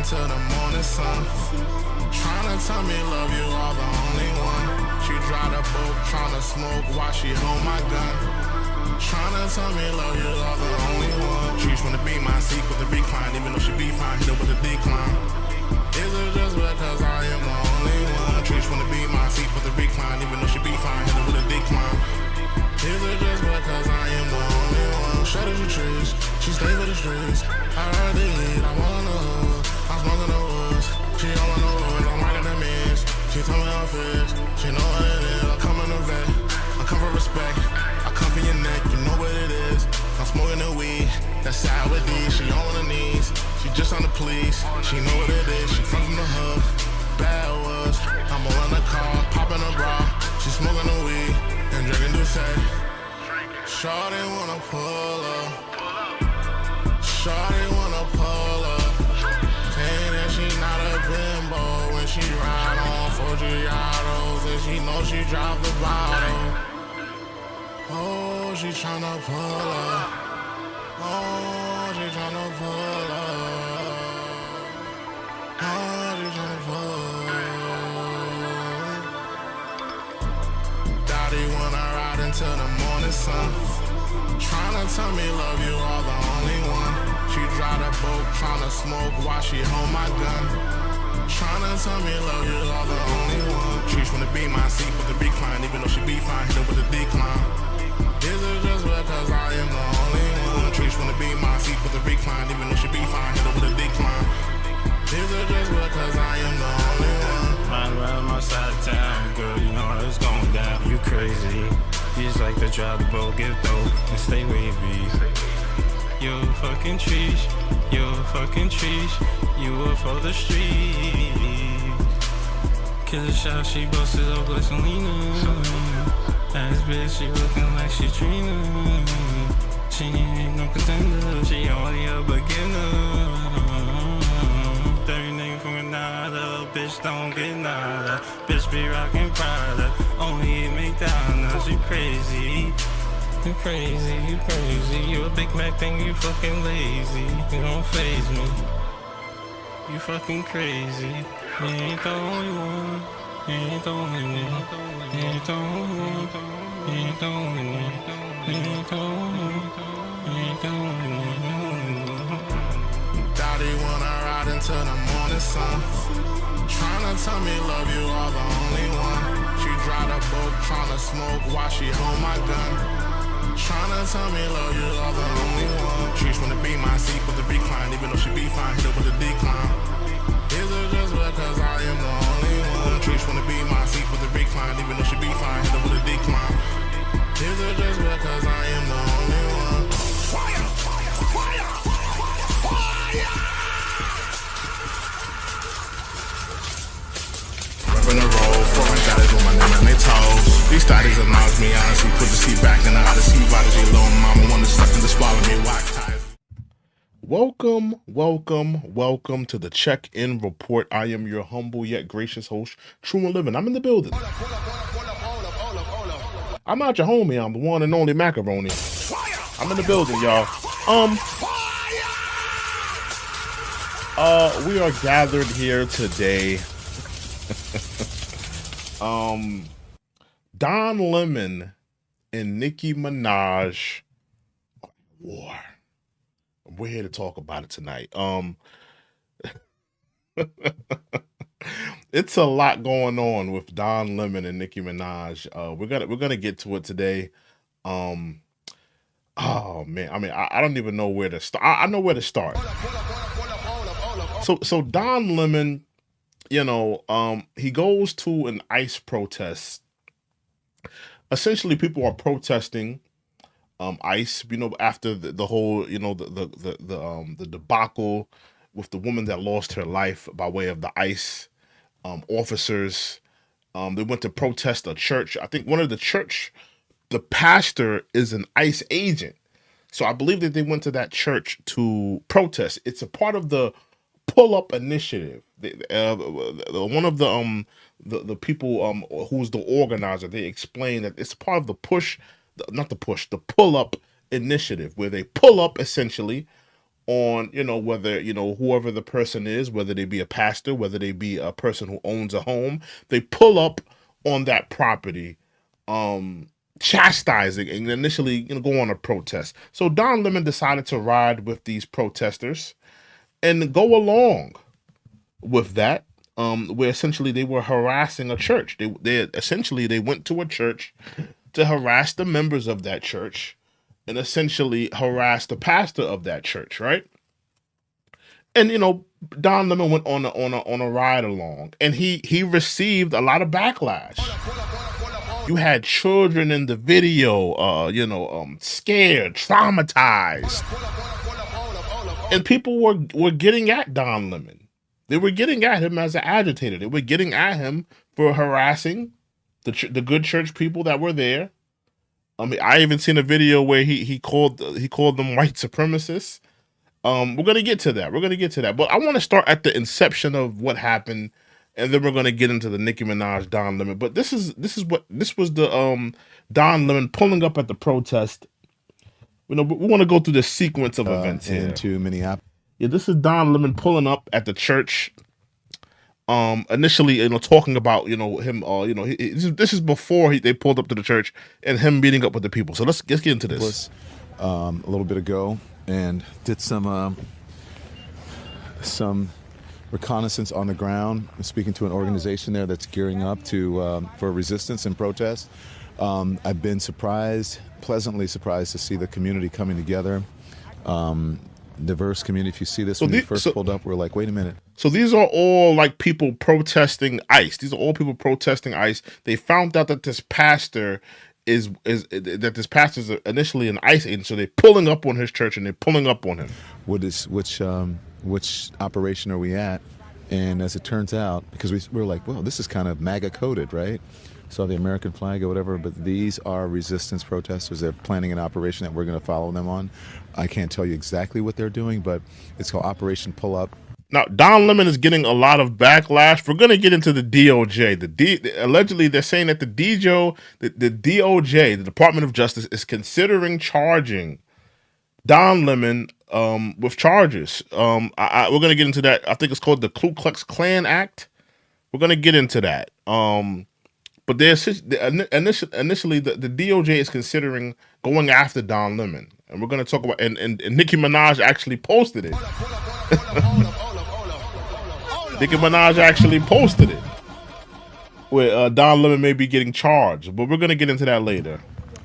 into the morning sun. Tryna tell me love you are the only one. She drive the boat, tryna smoke while she hold my gun. Tryna tell me love you are the only one. She just wanna be my seat with the recline, even though she be fine, hit her with a decline. Is it just because I am the only one? She just wanna be my seat with the recline, even though she be fine, hit her with a decline. Is it just because I am the only one? Shut up the trees, she stay with the streets. I heard the heat, I wanna know. I'm smoking the woods, she don't want no woods, I'm rocking the mix. She told me how it feels, she know what it is. I come in the vet, I come for respect. I come for your neck, you know what it is. I'm smoking the weed, that's side with D. She on her knees, she just on the police. She know what it is, she from the hood. Bad was, I'm all in the car, popping a bra. She smoking the weed and drinking Douce. Shawty wanna pull up, shawty wanna pull up. Saying that she not a bimbo when she ride on 4 Giottos, and she know she dropped the bottle. Oh, she tryna pull up. Oh, she tryna pull up. Oh, she tryna pull up. Daddy wanna ride into the morning sun. Tryna tell me love you are the only one. She drive the boat, tryna smoke while she hold my gun. Tryna tell me love you are the only one. She just wanna be my seat with the recline, even though she be fine, hit her with a decline. Is it just because I am the only one? She just wanna be my seat with the recline, even though she be fine, hit her with a decline. Is it just because I am the only one? Ride around my side of town, girl, you know how it's going down. You crazy, you just like to drive the boat, get dope, and stay wavy. You a fucking trees, you a fucking trees, you are for the streets. Kill a shot, she busted up like Selena. Ass bitch, she looking like she Trina. She ain't no contender, she only a beginner. Dirty nigga from Granada, bitch don't get nada. Bitch be rockin' Prada, only eat McDonald's. You crazy, you crazy, you crazy. You a Big Mac thing, you fucking lazy. You don't faze me, you fucking crazy. You ain't the only one, you ain't the only one. You ain't the only one, you ain't the only one. You ain't the only one, you ain't the only one. Daddy wanna ride into the morning sun. Tryna tell me love you are the only one. She drive the boat, tryna smoke while she hold my gun. Tryna tell me love you are the only one. She just wanna be my seat with the recline, even though she be fine, hit her with a decline. Is it just because I am the only one? She just wanna be my seat with the recline, even though she be fine, hit her with a decline. Is it just because I am the only one? Fire! Fire! Fire! Rapping the road, foreign guys with my name on their toes. These studies have knocked me out. She put the seat back in the Odyssey. Odyssey, little mama wanna suck and to swallow me. Watch time. Welcome, welcome, welcome to the Check-In Report. I am your humble yet gracious host, True and Living. I'm in the building. I'm not your homie. I'm the one and only macaroni. I'm in the building, y'all. We are gathered here today. Don Lemon and Nicki Minaj war. We're here to talk about it tonight. It's a lot going on with Don Lemon and Nicki Minaj. We're gonna get to it today. Oh man, I mean, I don't even know where to start. I know where to start. So Don Lemon, you know, he goes to an ICE protest. Essentially, people are protesting ICE, you know, after the whole, you know, the debacle with the woman that lost her life by way of the ICE officers. They went to protest a church. I think one of the church, the pastor is an ICE agent. So I believe that they went to that church to protest. It's a part of the pull-up initiative. One of the people who's the organizer, they explained that it's part of the pull-up initiative, where they pull up essentially on, whether, whoever the person is, whether they be a pastor, whether they be a person who owns a home, they pull up on that property, chastising and initially, go on a protest. So Don Lemon decided to ride with these protesters and go along with that, where essentially they were harassing a church. They went to a church to harass the members of that church and essentially harass the pastor of that church, right? And Don Lemon went on a ride along, and he received a lot of backlash. You had children in the video, scared, traumatized, and people were getting at Don Lemon. They were getting at him as an agitator. They were getting at him for harassing the good church people that were there. I mean, I even seen a video where he called them white supremacists. We're gonna get to that. But I want to start at the inception of what happened, and then we're gonna get into the Nicki Minaj Don Lemon. But this was the Don Lemon pulling up at the protest. We want to go through the sequence of events here. Into Minneapolis. Yeah, this is Don Lemon pulling up at the church. Initially, talking about him. This is before they pulled up to the church and him meeting up with the people. So let's get into this. A little bit ago, and did some reconnaissance on the ground, speaking to an organization there that's gearing up for resistance and protest. I've been pleasantly surprised to see the community coming together. Diverse community. If you see this, when we first pulled up, we're like, wait a minute. So these are all like people protesting ICE. These are all people protesting ICE. They found out that this pastor is initially an ICE agent, so they're pulling up on his church and they're pulling up on him. Which operation are we at? And as it turns out, because we're like, well, this is kind of MAGA coded, right? Saw the American flag or whatever, but these are resistance protesters. They're planning an operation that we're going to follow them on. I can't tell you exactly what they're doing, but it's called Operation Pull Up. Now, Don Lemon is getting a lot of backlash. We're going to get into the DOJ. Allegedly, they're saying that the DOJ, the Department of Justice, is considering charging Don Lemon with charges. We're going to get into that. I think it's called the Ku Klux Klan Act. We're going to get into that. But initially, the DOJ is considering going after Don Lemon. And we're going to talk about, and Nicki Minaj actually posted it. Nicki Minaj actually posted it, where Don Lemon may be getting charged. But we're going to get into that later.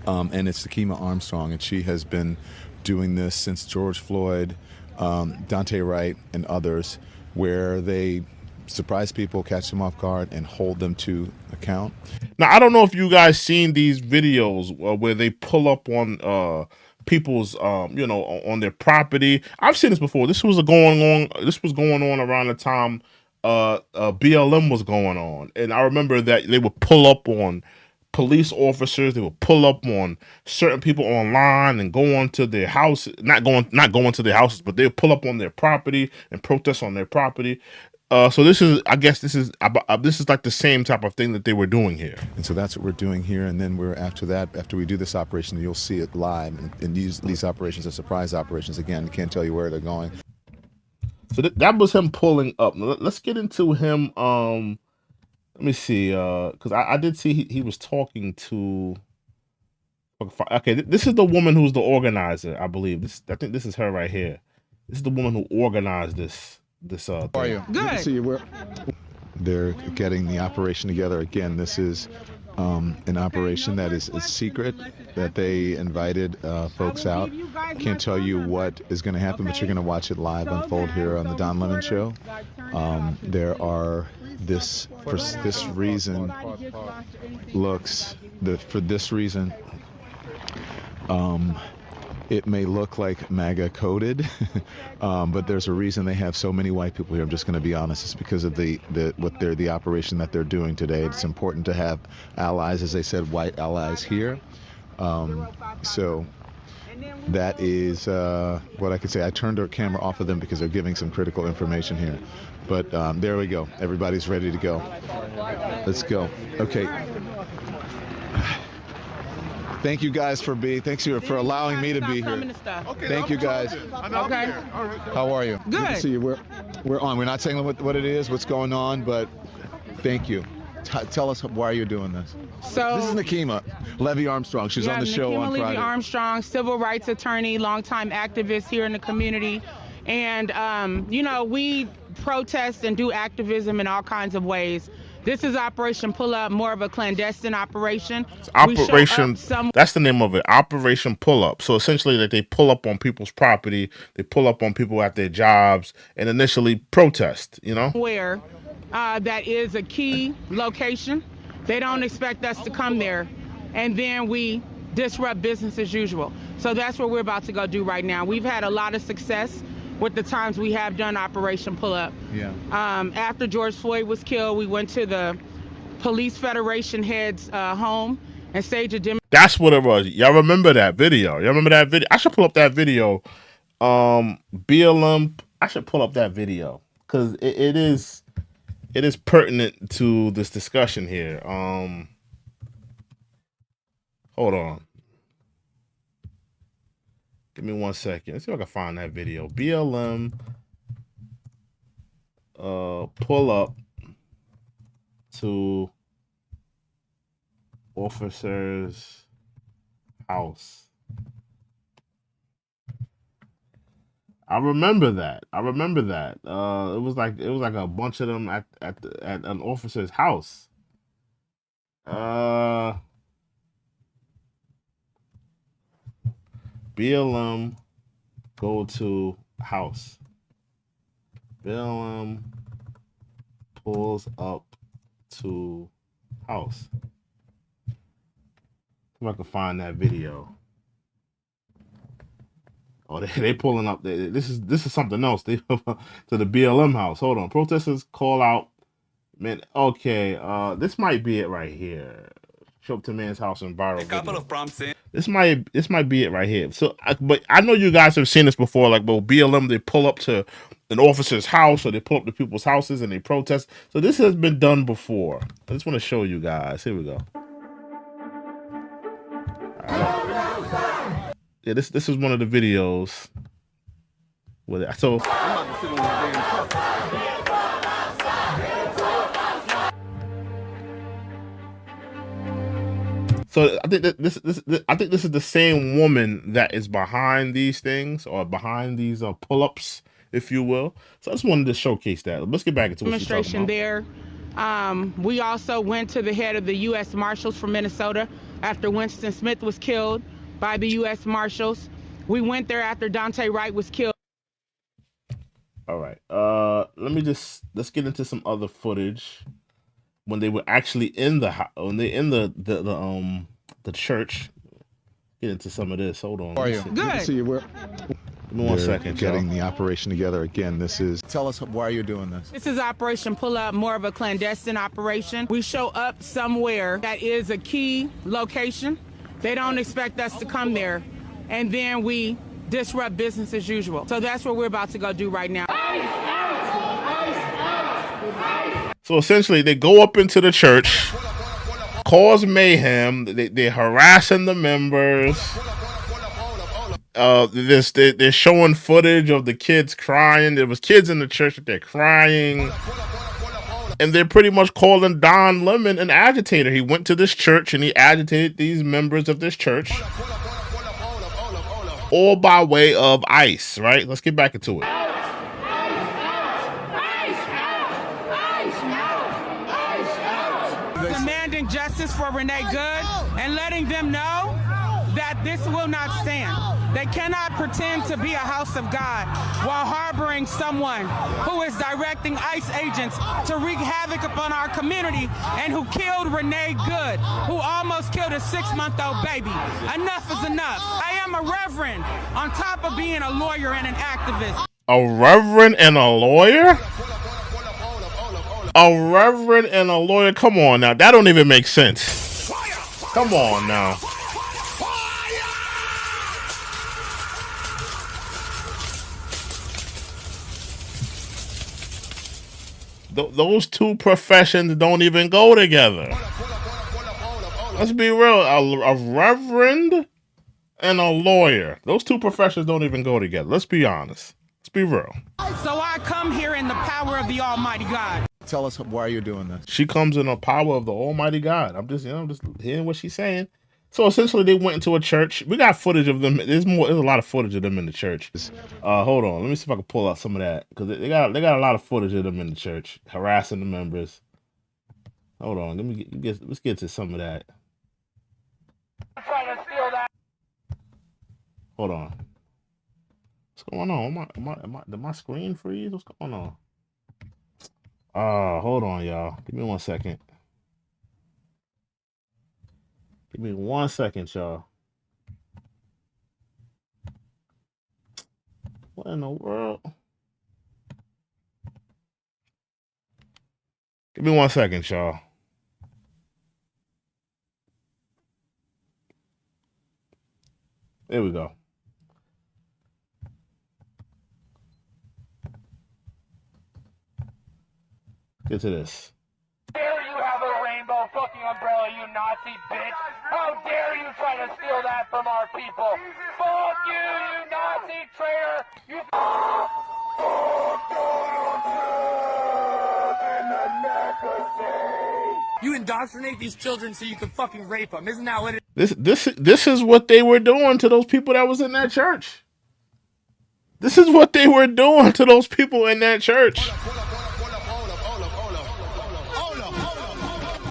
And it's Takima Armstrong, and she has been doing this since George Floyd, Dante Wright, and others, where they surprise people, catch them off guard, and hold them to account. Now, I don't know if you guys seen these videos where they pull up on people's, on their property. I've seen this before. This was going on around the time BLM was going on, and I remember that they would pull up on police officers. They would pull up on certain people online and go onto their house. Not going to their houses, but they would pull up on their property and protest on their property. So this is like the same type of thing that they were doing here. And so that's what we're doing here. And then after we do this operation, you'll see it live. And these operations are surprise operations. Again, I can't tell you where they're going. So that was him pulling up. Now, let's get into him. Let me see, because I did see he was talking to. Okay, this is the woman who's the organizer, I believe. I think this is her right here. This is the woman who organized this. How are you? Good to see you. They're getting the operation together. Again, this is an operation that is secret, that they invited folks out. Can't tell you what is going to happen, but you're going to watch it live unfold here on the Don Lemon Show. It may look like MAGA coded, but there's a reason they have so many white people here. I'm just going to be honest. It's because of the operation that they're doing today. It's important to have allies, as they said, white allies here. So that is what I could say. I turned our camera off of them because they're giving some critical information here. But there we go. Everybody's ready to go. Let's go. Okay. Thank you guys for allowing me to be here. Okay, Thank you guys. Okay. All right. How are you? Good. To see you. We're on. We're not saying what it is, what's going on, but thank you. Tell us, why are you doing this? So This is Nikema Levy Armstrong. She's on the show on Levy Friday. Armstrong, civil rights attorney, longtime activist here in the community. And, we protest and do activism in all kinds of ways. This is Operation Pull Up, more of a clandestine operation. That's the name of it, Operation Pull Up. So essentially that they pull up on people's property, they pull up on people at their jobs, and initially protest, Where that is a key location. They don't expect us to come there. And then we disrupt business as usual. So that's what we're about to go do right now. We've had a lot of success with the times we have done Operation Pull Up. Yeah. After George Floyd was killed, we went to the Police Federation head's home and staged a demonstration. That's what it was. Y'all remember that video? I should pull up that video. BLM. I should pull up that video because it is pertinent to this discussion here. Hold on. Give me 1 second. Let's see if I can find that video. BLM pull up to officer's house. I remember that. It was like a bunch of them at an officer's house. BLM go to house. BLM pulls up to house. If I can find that video. Oh, they pulling up. This is something else. They to the BLM house. Hold on. Protesters call out. Man, okay. This might be it right here. Show up to man's house and viral. A couple of prompts in. This might be it right here. So, but I know you guys have seen this before. Like, well, BLM, they pull up to an officer's house, or they pull up to people's houses and they protest. So this has been done before. I just want to show you guys. Here we go. Yeah, this is one of the videos. So I think this is the same woman that is behind these things, or behind these pull-ups, if you will. So I just wanted to showcase that. Let's get back into what she's talking about. There. We also went to the head of the U.S. Marshals from Minnesota after Winston Smith was killed by the U.S. Marshals. We went there after Daunte Wright was killed. All right. Let's get into some other footage when they were actually in the church. Get into some of this. Hold on. How are you? Good. Good to see you. Give me 1 second. Getting the operation together again. Tell us, why are you doing this? This is Operation Pull Up, more of a clandestine operation. We show up somewhere that is a key location. They don't expect us to come there, and then we disrupt business as usual. So that's what we're about to go do right now. So essentially, they go up into the church, cause mayhem. They're harassing the members. They're showing footage of the kids crying. There was kids in the church that they're crying. And they're pretty much calling Don Lemon an agitator. He went to this church and he agitated these members of this church. All by way of ICE, right? Let's get back into it. Demanding justice for Renee Good and letting them know that this will not stand. They cannot pretend to be a house of God while harboring someone who is directing ICE agents to wreak havoc upon our community and who killed Renee Good, who almost killed a 6-month-old baby. Enough is enough. I am a reverend on top of being a lawyer and an activist. A reverend and a lawyer? A reverend and a lawyer? Come on now. That don't even make sense. Come on now. Those two professions don't even go together. Let's be real. A reverend and a lawyer. Those two professions don't even go together. Let's be honest. Let's be real. So I come here in the power of the Almighty God. Tell us why you're doing this. She comes in the power of the Almighty God. I'm just hearing what she's saying. So essentially, they went into a church. We got footage of them. There's a lot of footage of them in the church. Hold on, let me see if I can pull out some of that because they got a lot of footage of them in the church harassing the members. Hold on, let's get to some of that. Hold on. What's going on? Did my screen freeze? What's going on? Hold on, y'all. Give me 1 second. Give me 1 second, y'all. What in the world? Give me 1 second, y'all. There we go. Get to this. How dare you have a rainbow fucking umbrella, you Nazi bitch? How dare you try to steal that from our people? Fuck you, you Nazi traitor! You You indoctrinate these children so you can fucking rape them. Isn't that what it is? This is what they were doing to those people that was in that church. This is what they were doing to those people in that church.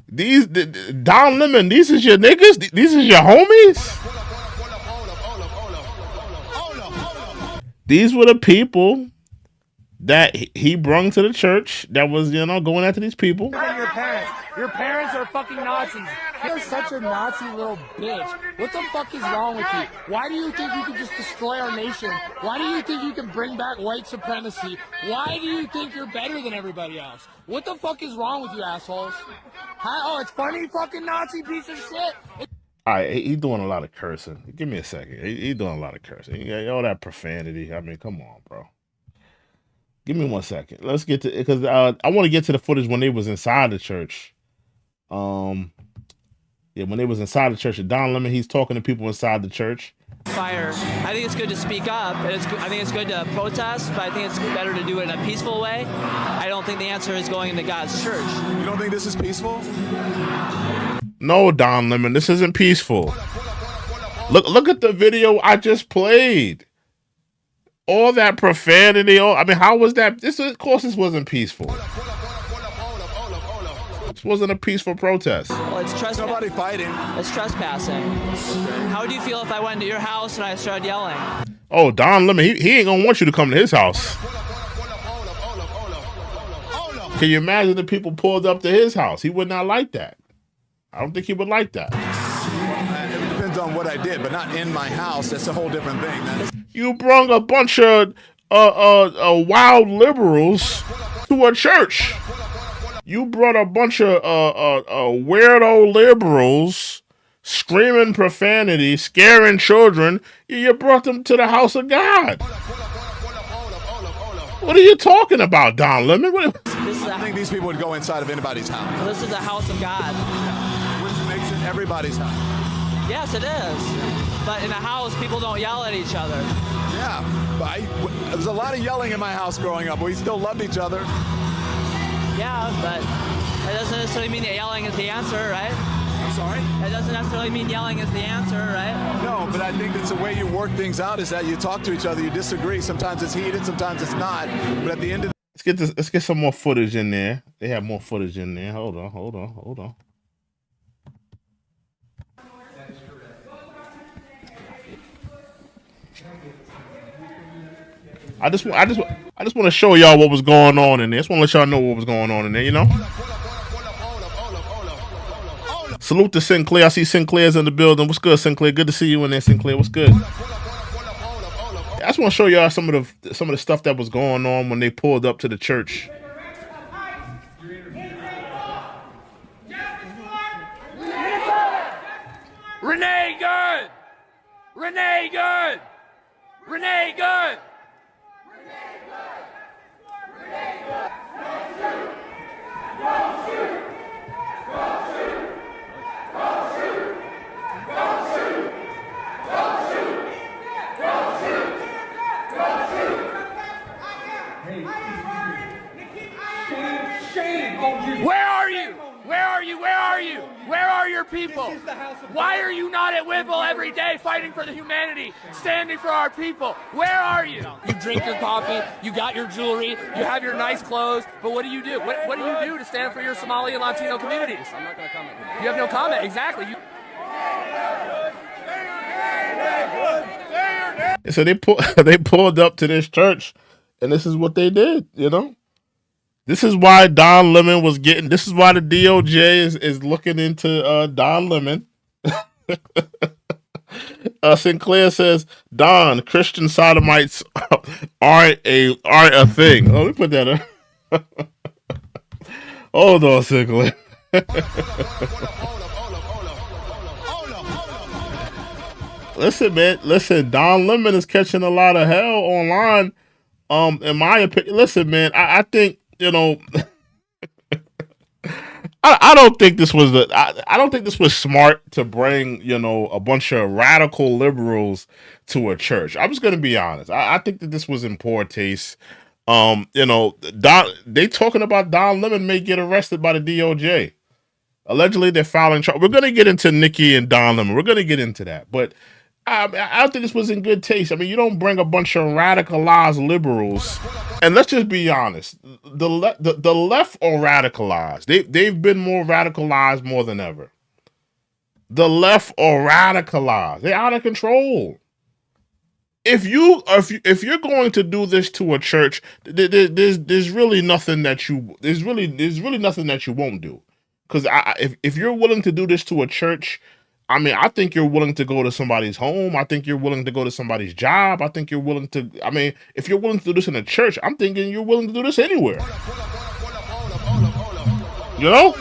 These Don Lemon, these is your niggas? These is your homies? These were the people that he brung to the church that was, going after these people. Your parents are fucking Nazis. You're such a Nazi little bitch. What the fuck is wrong with you? Why do you think you can just destroy our nation? Why do you think you can bring back white supremacy? Why do you think you're better than everybody else? What the fuck is wrong with you assholes? Oh, it's funny, fucking Nazi piece of shit. All right, he's doing a lot of cursing. Give me a second. He's doing a lot of cursing. All that profanity. I mean, come on, bro. Give me 1 second. Let's get to, because I want to get to the footage when they was inside the church. When they was inside the church, Don Lemon, he's talking to people inside the church. Fire. I think it's good to speak up. I think it's good to protest, but I think it's better to do it in a peaceful way. I don't think the answer is going into God's church. You don't think this is peaceful? No, Don Lemon, this isn't peaceful. Look at the video I just played. All that profanity. How was that? Of course, this wasn't peaceful. This wasn't a peaceful protest. Well, it's trespassing. Nobody fighting. It's trespassing. How would you feel if I went to your house and I started yelling? Oh, Don Lemon, he ain't gonna want you to come to his house. Can you imagine the people pulled up to his house? He would not like that. I don't think he would like that. It depends on what I did, but not in my house. That's a whole different thing. You brung a bunch of wild liberals to a church. You brought a bunch of weirdo liberals screaming profanity, scaring children. You brought them to the house of God. What are you talking about, Don Lemon? I think these people would go inside of anybody's house. This is a house of God. Which makes it everybody's house. Yes, it is. But in a house, people don't yell at each other. Yeah, but there was a lot of yelling in my house growing up. We still loved each other. Yeah, but that doesn't necessarily mean that yelling is the answer, right? I'm sorry? That doesn't necessarily mean yelling is the answer, right? No, but I think it's the way you work things out is that you talk to each other, you disagree. Sometimes it's heated, sometimes it's not. But at the end of Let's get some more footage in there. They have more footage in there. Hold on. I just want to show y'all what was going on in there. I just want to let y'all know what was going on in there, Salute to Sinclair. I see Sinclair's in the building. What's good, Sinclair? Good to see you in there, Sinclair. What's good? I just want to show y'all some of the stuff that was going on when they pulled up to the church. Renee Good! Renee Good! Renee Good! Go shoot! Go shoot! Go shoot! Where are you? Where are you? Where are you? Where are your people? Why are you not at Whipple every day fighting for the humanity, standing for our people? Where are you? You drink your coffee, you got your jewelry, you have your nice clothes, but what do you do? What do you do to stand for your Somali and Latino communities? I'm not going to comment. You have no comment, exactly. So they pulled up to this church, and this is what they did, you know? This is why Don Lemon was getting. This is why the DOJ is looking into Don Lemon. Sinclair says, Don, Christian sodomites aren't a thing. Oh, let me put that in. Hold on, Sinclair. Listen, man. Listen, Don Lemon is catching a lot of hell online. In my opinion, listen, man. I think, you know, I don't think this was I don't think this was smart to bring, you know, a bunch of radical liberals to a church. I'm just gonna be honest. I think that this was in poor taste. You know, they talking about Don Lemon may get arrested by the DOJ. Allegedly, they're filing charges. We're gonna get into Nicki and Don Lemon. We're gonna get into that, but I don't think this was in good taste. I mean, you don't bring a bunch of radicalized liberals, and let's just be honest. The left are radicalized. They've been more radicalized more than ever. The left are radicalized. They're out of control. If you're going to do this to a church, there's really nothing that you won't do. Because if you're willing to do this to a church, I mean, I think you're willing to go to somebody's home. I think you're willing to go to somebody's job. I think you're willing to, I mean, if you're willing to do this in a church, I'm thinking you're willing to do this anywhere. You know?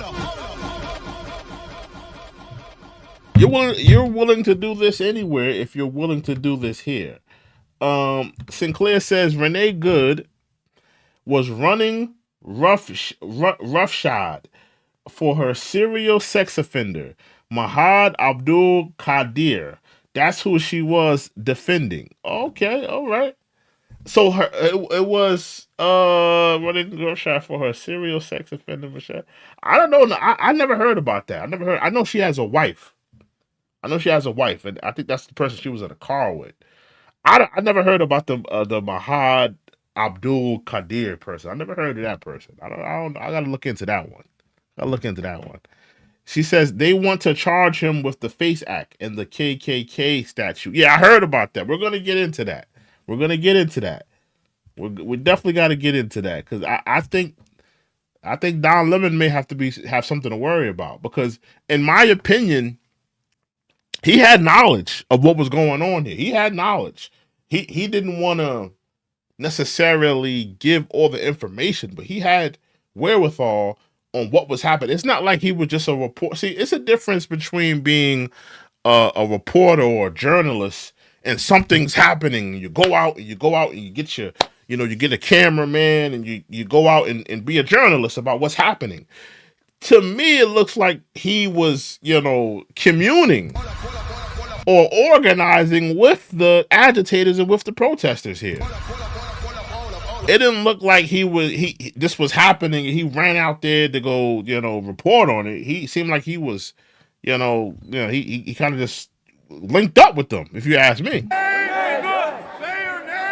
You're willing to do this anywhere if you're willing to do this here. Sinclair says Renee Good was running roughshod for her serial sex offender, Mahad Abdul Qadir. That's who she was defending. Okay, all right. So it was running roughshod for her serial sex offender. I don't know. I never heard about that. I know she has a wife. And I think that's the person she was in a car with. I never heard about the Mahad Abdul Qadir person. I never heard of that person. I gotta look into that one. She says they want to charge him with the FACE Act and the KKK statute. Yeah, I heard about that. We're gonna get into that. We definitely got to get into that because I think Don Lemon may have something to worry about because, in my opinion, he had knowledge of what was going on here. He had knowledge. He didn't want to necessarily give all the information, but he had wherewithal on what was happening. It's not like he was just a report. See, it's a difference between being a reporter or a journalist and something's happening. You go out and you get you get a cameraman and you go out and be a journalist about what's happening. To me, it looks like he was, communing or organizing with the agitators and with the protesters here. It didn't look like this was happening and he ran out there to go, report on it. He seemed like he was, he kind of just linked up with them, if you ask me.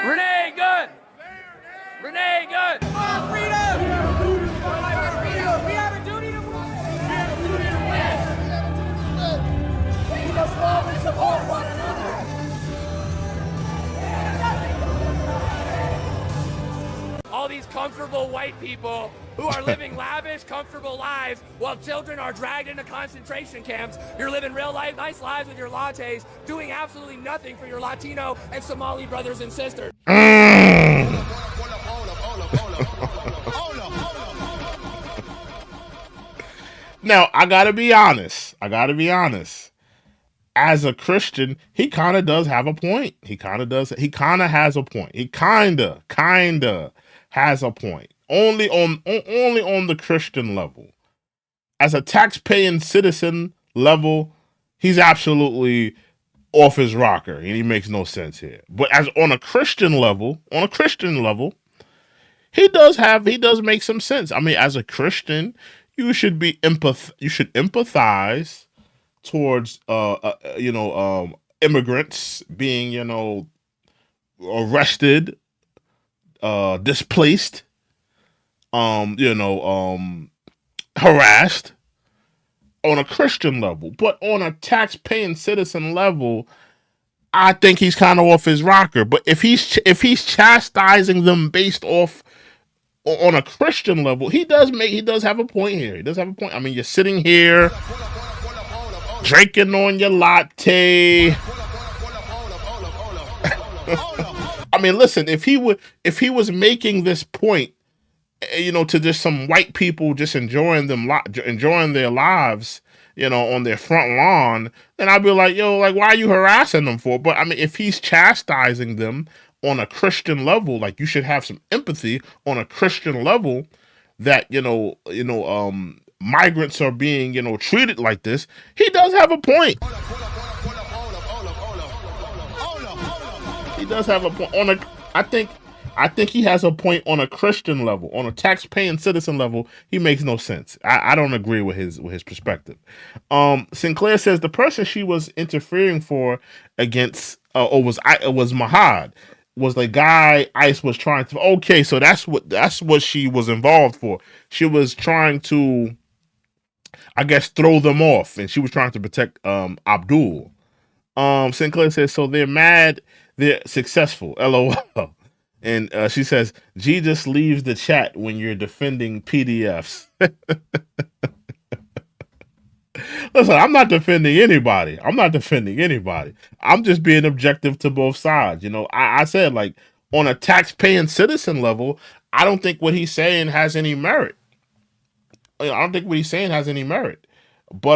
Renee Good! Renee Good! All these comfortable white people who are living lavish, comfortable lives while children are dragged into concentration camps. You're living real life, nice lives with your lattes, doing absolutely nothing for your Latino and Somali brothers and sisters. Now, I gotta be honest. As a Christian, he kind of does have a point. He kind of has a point. Only on the Christian level. As a tax-paying citizen level, he's absolutely off his rocker, and he makes no sense here. But as on a Christian level, he does make some sense. I mean, as a Christian, you should empathize towards immigrants being, arrested, displaced, harassed on a Christian level. But on a tax-paying citizen level, I think he's kind of off his rocker. But if he's chastising them based off on a Christian level, he does have a point here. He does have a point. I mean, you're sitting here drinking on your latte. I mean, listen, if he was making this point, to just some white people just enjoying their lives, on their front lawn, then I'd be like, why are you harassing them for? But I mean, if he's chastising them on a Christian level, like, you should have some empathy on a Christian level that, migrants are being, treated like this. He does have a point. He does have a point I think he has a point on a Christian level. On a tax-paying citizen level, he makes no sense. I don't agree with his perspective. Sinclair says the person she was interfering for against was Mahad, was the guy ICE was trying to. Okay, so that's what she was involved for. She was trying to, I guess, throw them off, and she was trying to protect Abdul. Sinclair says, so they're mad, they're successful. LOL. And she says, Jesus leaves the chat when you're defending PDFs. Listen, I'm not defending anybody. I'm just being objective to both sides. I said, like, on a tax-paying citizen level, I don't think what he's saying has any merit. But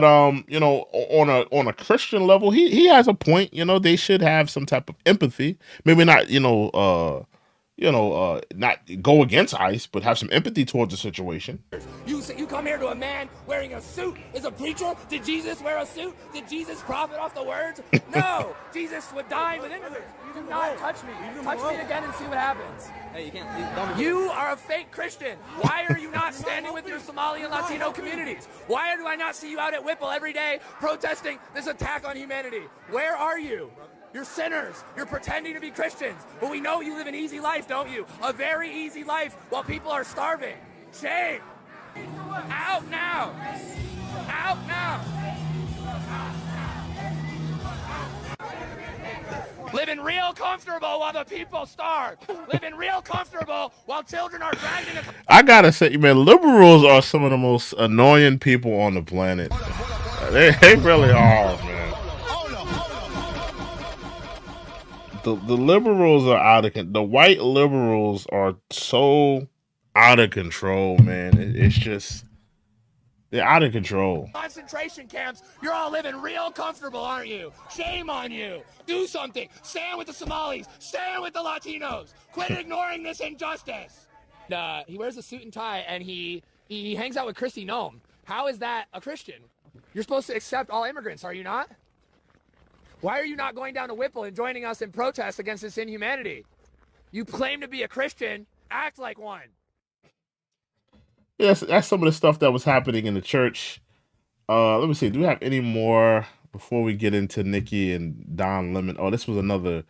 on a Christian level, he has a point. They should have some type of empathy. Maybe not, not go against ICE, but have some empathy towards the situation. You come here to a man wearing a suit is a preacher? Did Jesus wear a suit? Did Jesus profit off the words? No, Jesus would dine with immigrants. You do not touch me. Touch me again and see what happens. Hey, you can't. You are a fake Christian. Why are you not standing with your Somali and Latino communities? Why do I not see you out at Whipple every day protesting this attack on humanity? Where are you? You're sinners. You're pretending to be Christians. But we know you live an easy life, don't you? A very easy life while people are starving. Shame. Out now. Out now. Living real comfortable while the people starve. Living real comfortable while children are dragged into... I gotta say, man, liberals are some of the most annoying people on the planet. They really are, man. The liberals are out of control. The white liberals are so out of control, man. It's just, they're out of control. Concentration camps, you're all living real comfortable, aren't you? Shame on you. Do something. Stand with the Somalis. Stand with the Latinos. Quit ignoring this injustice. He wears a suit and tie, and he hangs out with Kristi Noem. How is that a Christian? You're supposed to accept all immigrants, are you not? Why are you not going down to Whipple and joining us in protest against this inhumanity? You claim to be a Christian. Act like one. Yes, that's some of the stuff that was happening in the church. Let me see. Do we have any more before we get into Nicki and Don Lemon? Oh, this was another.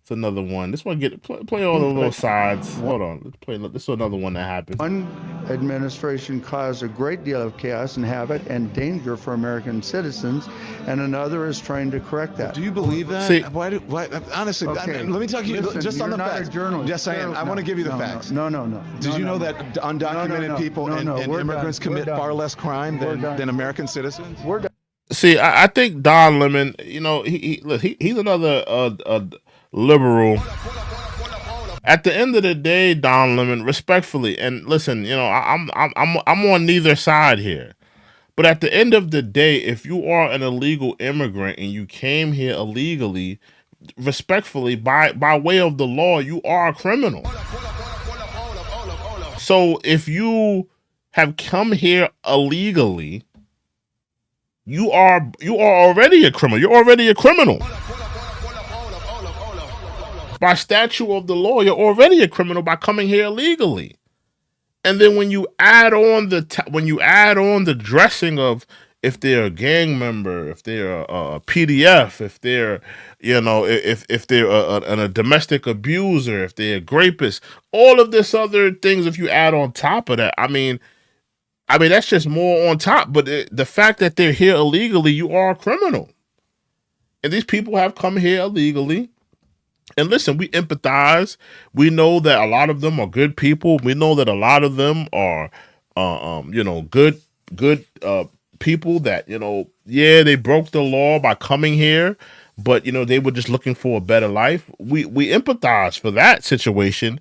It's another one. This one play all the little sides. Hold on. Let's play. This is another one that happened. One administration caused a great deal of chaos and havoc and danger for American citizens, and another is trying to correct that. Do you believe that? See, why, honestly, Okay. let me talk to you Listen, just on you're the not facts. a journalist. Yes, I am. I want to give you the facts. No. Did you know that undocumented people and immigrants commit far less crime than American citizens? We're done. See, I think Don Lemon, he's another liberal. At the end of the day, Don Lemon, respectfully, and listen, I'm on neither side here. But at the end of the day, if you are an illegal immigrant and you came here illegally, respectfully, by way of the law, you are a criminal. So if you have come here illegally, you are already a criminal. You're already a criminal. By statute of the law, you're already a criminal by coming here illegally. And then when you add on the dressing of if they're a gang member, if they're a PDF, if they're if they're a domestic abuser, if they're a rapist, all of this other things, if you add on top of that, I mean that's just more on top. But the fact that they're here illegally, you are a criminal, and these people have come here illegally. And listen, we empathize. We know that a lot of them are good people. We know that a lot of them are, good people that, they broke the law by coming here, but, they were just looking for a better life. We empathize for that situation.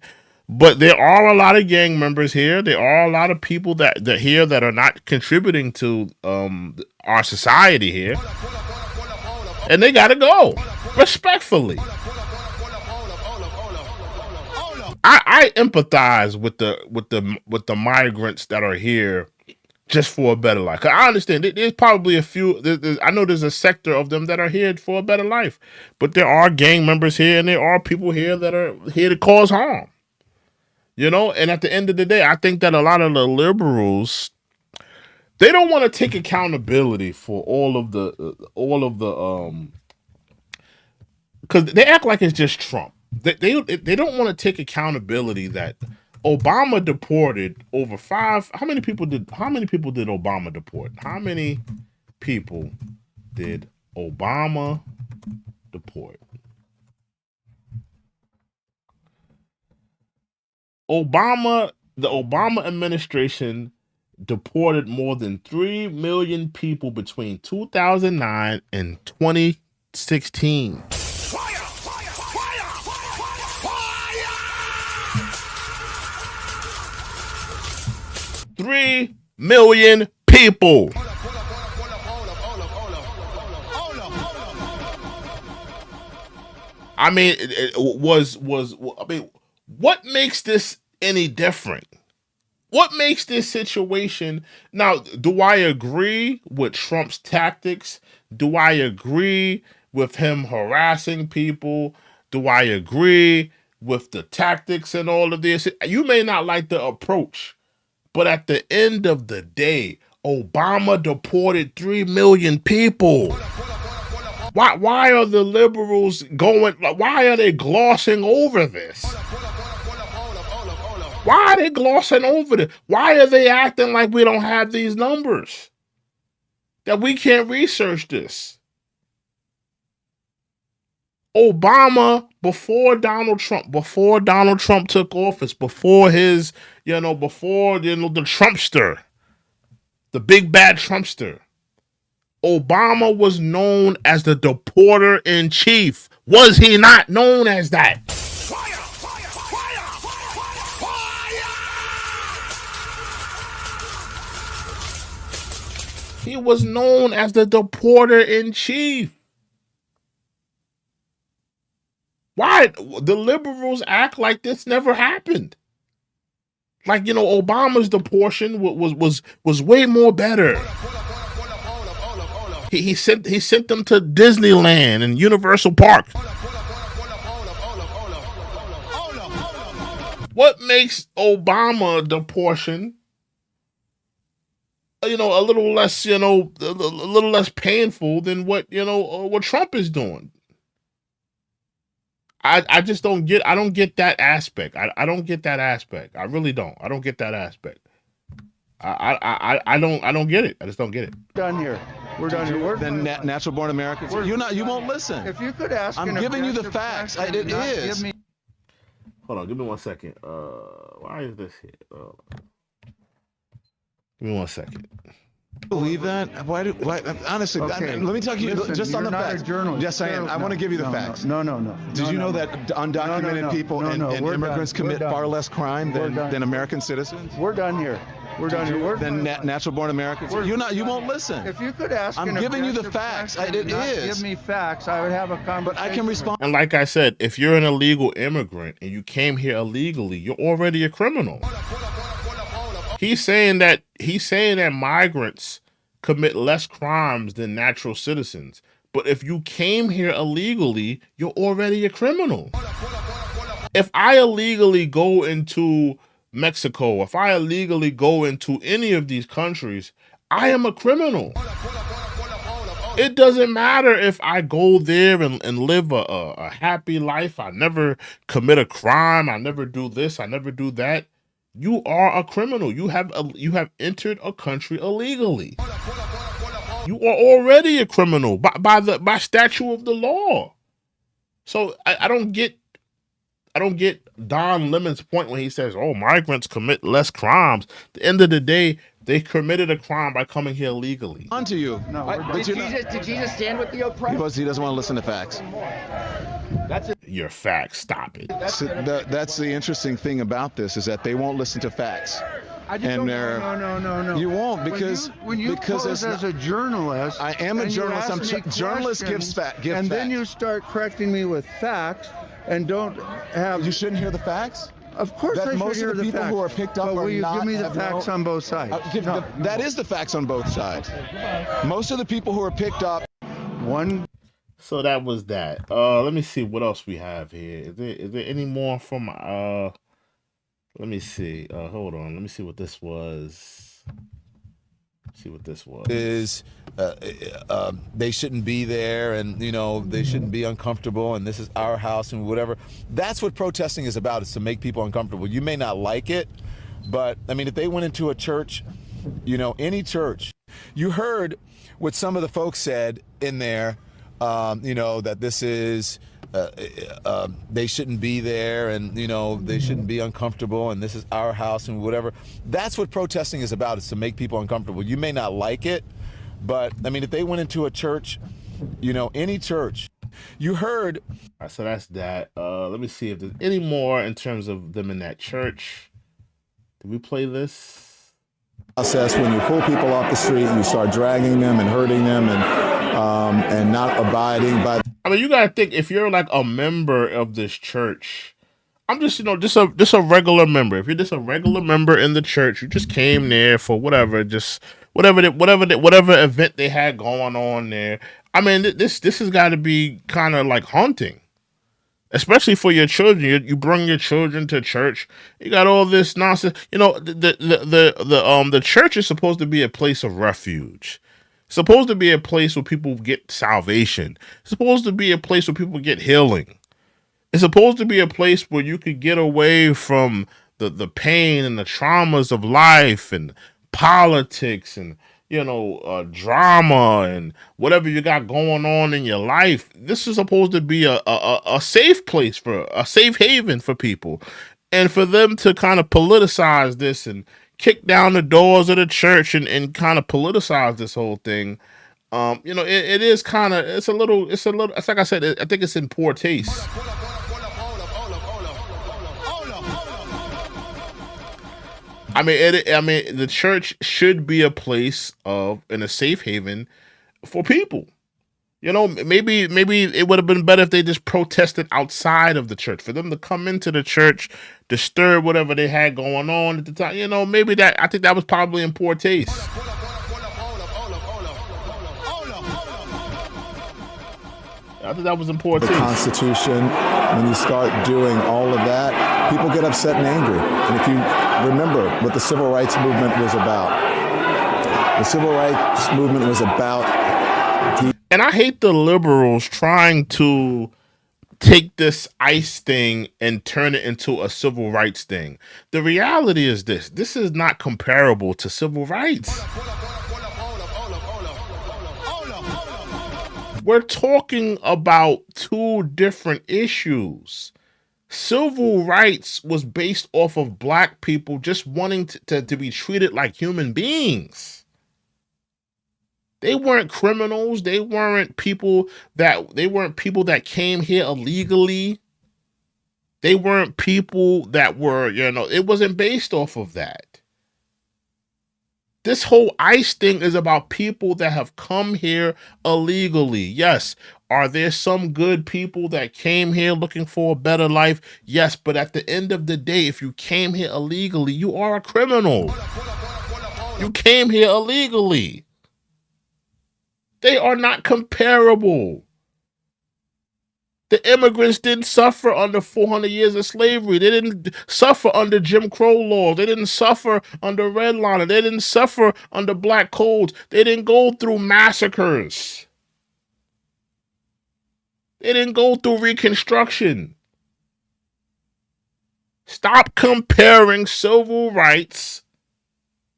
But there are a lot of gang members here. There are a lot of people that here that are not contributing to our society here. And they got to go, respectfully. I empathize with the migrants that are here just for a better life. 'Cause I understand there's probably a few. I know there's a sector of them that are here for a better life, but there are gang members here, and there are people here that are here to cause harm. And at the end of the day, I think that a lot of the liberals, they don't want to take accountability for all of the because they act like it's just Trump. They don't want to take accountability that Obama deported over how many people did Obama deport? How many people did Obama deport? The Obama administration deported more than 3 million people between 2009 and 2016. 3 million people. I mean, what makes this any different? What makes this situation now? Do I agree with Trump's tactics? Do I agree with him harassing people? Do I agree with the tactics and all of this? You may not like the approach, but at the end of the day, Obama deported 3 million people. Why are the liberals why are they glossing over this? Why are they glossing over this? Why are they acting like we don't have these numbers? That we can't research this? Obama, before Donald Trump took office, before his, the Trumpster, the big bad Trumpster, Obama was known as the deporter in chief. Was he not known as that? He was known as the deporter in chief. Why the liberals act like this never happened? Like, Obama's deportation was way more better. He sent them to Disneyland and Universal Park. What makes Obama deportation, a little less, a little less painful than what Trump is doing? I just don't get. I don't get that aspect. I don't get that aspect. I really don't. I don't get that aspect. I don't get it. I just don't get it. Done here. We're done here. Then natural born Americans. You won't listen. If you could ask, I'm giving you the facts. It is. Hold on. Give me 1 second. Why is this here? Give me 1 second. Believe that? Why? Honestly, Okay. let me tell you Listen, just on the you're not facts. a journalist. Yes, I am. I want to give you the facts. No. Did you know that undocumented people and immigrants commit far less crime than American citizens? We're done here. We're done here. Then natural born Americans. You won't listen. If you could ask, I'm giving you the facts. It is. Give me facts. I would have a conversation. But I can respond. And like I said, if you're an illegal immigrant and you came here illegally, you're already a criminal. He's saying that migrants commit less crimes than natural citizens. But if you came here illegally, you're already a criminal. If I illegally go into Mexico, if I illegally go into any of these countries, I am a criminal. It doesn't matter if I go there and live a happy life. I never commit a crime. I never do this. I never do that. You are a criminal. You have entered a country illegally. You are already a criminal by statute of the law. So I don't get Don Lemon's point when he says, "Oh, migrants commit less crimes." At the end of the day, they committed a crime by coming here legally. On to you. No, Did Jesus stand with the oppressed? Because he doesn't want to listen to facts. Your facts. Stop it. So that's the interesting thing about this is that they won't listen to facts. No. You won't because when you pose as a journalist, I am a journalist. Journalist gives facts. And then you start correcting me with facts and don't have. You shouldn't hear the facts. Of course, I most should hear of the people facts. who are picked up but are will you not. Give me the facts on both sides. That is the facts on both sides. Most of the people who are picked up. So that was that. Let me see what else we have here. Is there any more from let me see. Hold on. Let me see what this was. They shouldn't be there, and they shouldn't be uncomfortable, and this is our house and whatever. That's what protesting is about, is to make people uncomfortable. You may not like it, but I mean, if they went into a church, any church, you heard what some of the folks said in there, that this is they shouldn't be there, and they shouldn't be uncomfortable, and this is our house and whatever. That's what protesting is about, is to make people uncomfortable. You may not like it, but I mean, if they went into a church, any church, you heard. All right, so that's that. Let me see if there's any more in terms of them in that church. Did we play this? Process when you pull people off the street, you start dragging them and hurting them and not abiding by. I mean, you gotta think, if you're like a member of this church, I'm just just a regular member. If you're just a regular member in the church, you just came there for whatever event they had going on there. I mean, this has got to be kind of like haunting, especially for your children. You bring your children to church. You got all this nonsense. The church is supposed to be a place of refuge. It's supposed to be a place where people get salvation. It's supposed to be a place where people get healing. It's supposed to be a place where you could get away from the pain and the traumas of life and politics and drama and whatever you got going on in your life. This is supposed to be a safe place, for a safe haven for people, and for them to kind of politicize this and kick down the doors of the church and kind of politicize this whole thing. It is kind of, it's like I said, I think it's in poor taste. I mean, the church should be a place and a safe haven for people. Maybe it would have been better if they just protested outside of the church. For them to come into the church, disturb whatever they had going on at the time. I think that was probably in poor taste. I think that was in poor taste. The Constitution, when you start doing all of that, people get upset and angry. And if you remember what the Civil Rights Movement was about, the Civil Rights Movement was about. And I hate the liberals trying to take this ICE thing and turn it into a civil rights thing. The reality is this is not comparable to civil rights. We're talking about two different issues. Civil rights was based off of black people just wanting to be treated like human beings. They weren't criminals. They weren't people that came here illegally. They weren't people that were, it wasn't based off of that. This whole ICE thing is about people that have come here illegally. Yes. Are there some good people that came here looking for a better life? Yes. But at the end of the day, if you came here illegally, you are a criminal. You came here illegally. They are not comparable. The immigrants didn't suffer under 400 years of slavery. They didn't suffer under Jim Crow laws. They didn't suffer under redlining. They didn't suffer under black codes. They didn't go through massacres. They didn't go through Reconstruction. Stop comparing civil rights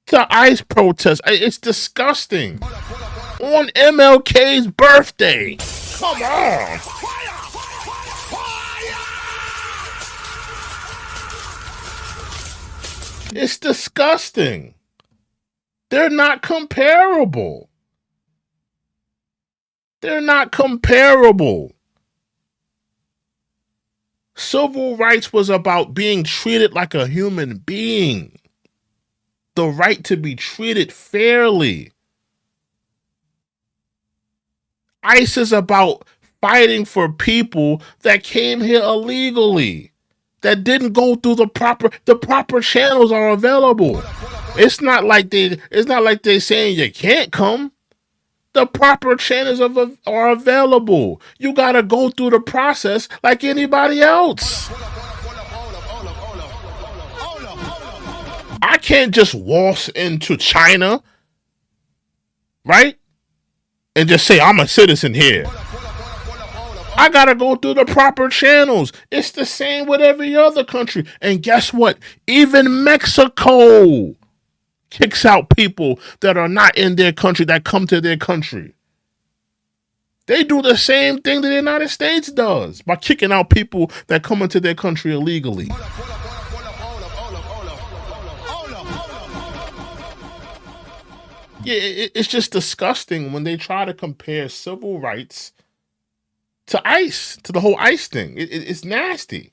to ICE protests. It's disgusting. On MLK's birthday. Come on. It's disgusting. They're not comparable. They're not comparable. Civil rights was about being treated like a human being. The right to be treated fairly. ICE is about fighting for people that came here illegally, that didn't go through the proper channels are available. It's not like they're saying you can't come. The proper channels are available. You gotta go through the process like anybody else. I can't just waltz into China, right? And just say I'm a citizen here. I gotta go through the proper channels. It's the same with every other country. And guess what? Even Mexico kicks out people that are not in their country, that come to their country. They do the same thing that the United States does by kicking out people that come into their country illegally. Yeah, it's just disgusting when they try to compare civil rights to ICE, to the whole ICE thing. It's nasty.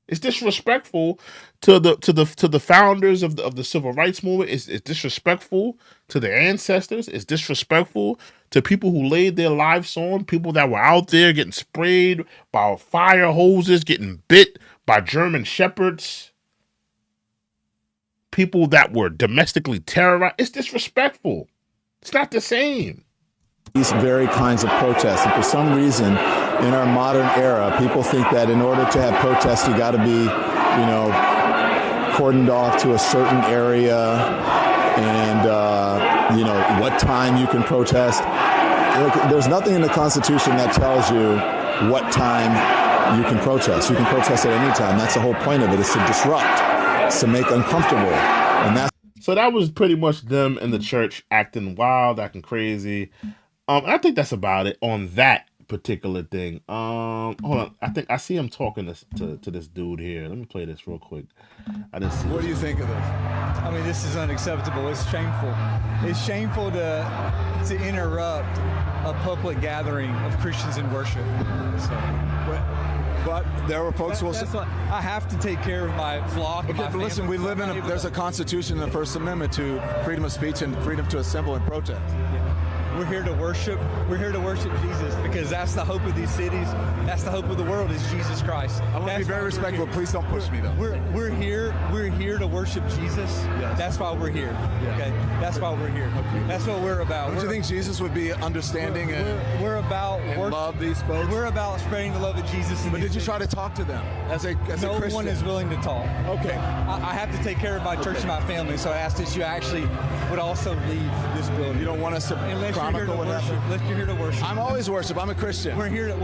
It's disrespectful to the founders of the civil rights movement. It's disrespectful to their ancestors. It's disrespectful to people who laid their lives on, people that were out there getting sprayed by fire hoses, getting bit by German shepherds, people that were domestically terrorized. It's disrespectful. It's not the same. These very kinds of protests, and for some reason, in our modern era, people think that in order to have protests, you got to be, cordoned off to a certain area, and what time you can protest. Look, there's nothing in the Constitution that tells you what time you can protest. You can protest at any time. That's the whole point of it, is to disrupt, it's to make uncomfortable, and that's. So that was pretty much them in the church acting wild, acting crazy. I think that's about it on that particular thing. Hold on. I think I see him talking to this dude here. Let me play this real quick. I didn't see. What do you think of this? I mean, this is unacceptable. It's shameful. It's shameful to interrupt a public gathering of Christians in worship. So, but there were folks who will say, I have to take care of my flock. Okay, but listen, we live there's a Constitution and the First Amendment to freedom of speech and freedom to assemble and protest. We're here to worship. We're here to worship Jesus, because that's the hope of these cities. That's the hope of the world, is Jesus Christ. I want to be very respectful. Please don't push me, though. We're here to worship Jesus. Yes. That's why we're here. Yes. Okay, that's why we're here. Okay. That's what we're about. Don't you think Jesus would be understanding we're about and love these folks? We're about spreading the love of Jesus. But did you try to talk to them as a Christian? No one is willing to talk. Okay. I have to take care of my church and my family, so I asked that you actually would also leave this building. You don't want us to chronicle what happened? Unless you're here to worship. I'm always worship. I'm a Christian. We're here to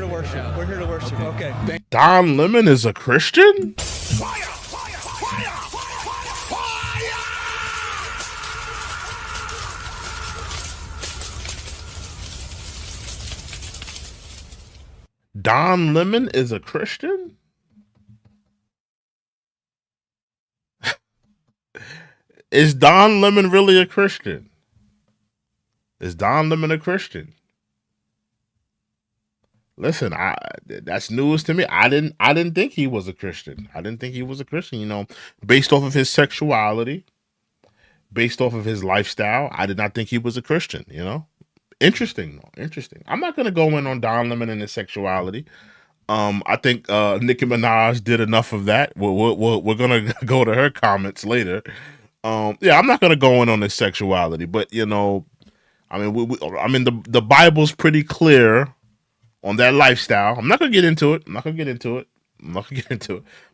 worship. Yeah. We're here to worship. Okay. Don Lemon is a Christian? Fire! Fire! Fire! Fire! Don Lemon is a Christian? Is Don Lemon really a Christian? Is Don Lemon a Christian? Listen, that's news to me. I didn't think he was a Christian. I didn't think he was a Christian, based off of his sexuality, based off of his lifestyle. I did not think he was a Christian, Interesting, though. Interesting. I'm not going to go in on Don Lemon and his sexuality. I think Nicki Minaj did enough of that. We're going to go to her comments later. I'm not going to go in on his sexuality, but, the Bible's pretty clear on that lifestyle. I'm not gonna get into it.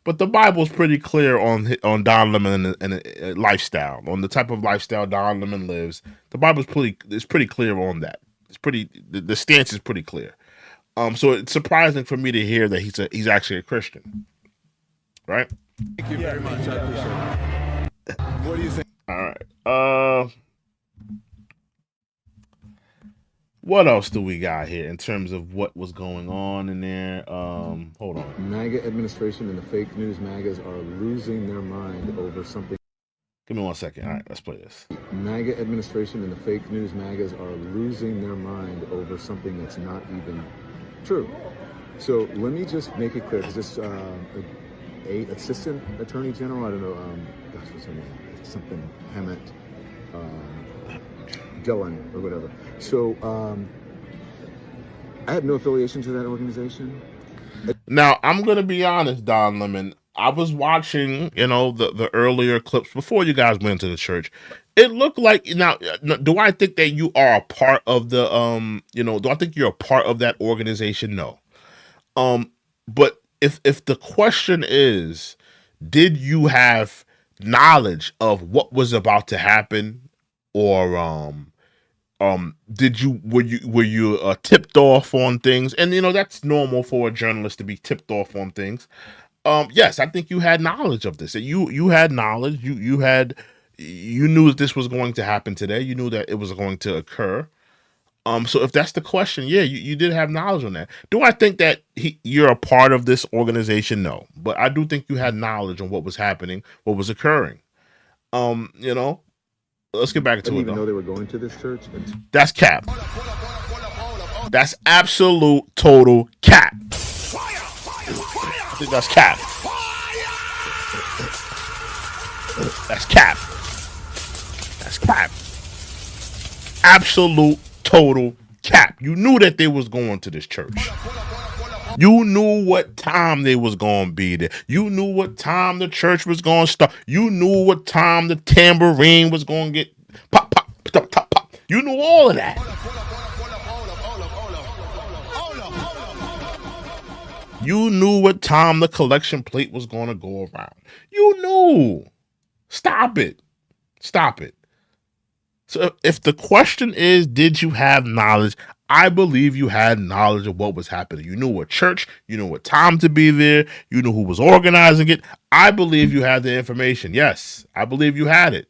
But the Bible's pretty clear on Don Lemon and the lifestyle, on the type of lifestyle Don Lemon lives. The Bible's pretty clear on that. The stance is pretty clear. So it's surprising for me to hear that he's actually a Christian, right? Thank you very much. I appreciate it. What do you think? All right. What else do we got here in terms of what was going on in there? Hold on. MAGA administration and the fake news MAGAs are losing their mind over something. Give me 1 second. All right, let's play this. MAGA administration and the fake news MAGAs are losing their mind over something that's not even true. So let me just make it clear. Is this assistant attorney general? I don't know. Gosh, what's her name? Something Hammett. Dillon or whatever. So I have no affiliation to that organization. Now, I'm going to be honest, Don Lemon. I was watching, the earlier clips before you guys went to the church. It looked like, now, do I think that you are a part of the, do I think you're a part of that organization? No. But if the question is, did you have knowledge of what was about to happen, or were you tipped off on things? And that's normal for a journalist to be tipped off on things. Yes, I think you had knowledge of this. You had knowledge. You knew that this was going to happen today. You knew that it was going to occur. So if that's the question, yeah, you did have knowledge on that. Do I think that you're a part of this organization? No, but I do think you had knowledge on what was happening, what was occurring. Let's get back to it. I didn't even know they were going to this church. That's cap. That's absolute total cap. I think that's cap. That's cap. That's cap. Absolute total cap. You knew that they was going to this church. You knew what time they was going to be there. You knew what time the church was going to start. You knew what time the tambourine was going to get pop, pop, pop, pop, pop. You knew all of that. You knew what time the collection plate was going to go around. You knew. Stop it. Stop it. So if the question is, did you have knowledge? I believe you had knowledge of what was happening. You knew what church, you knew what time to be there, you knew who was organizing it. I believe you had the information. Yes, I believe you had it.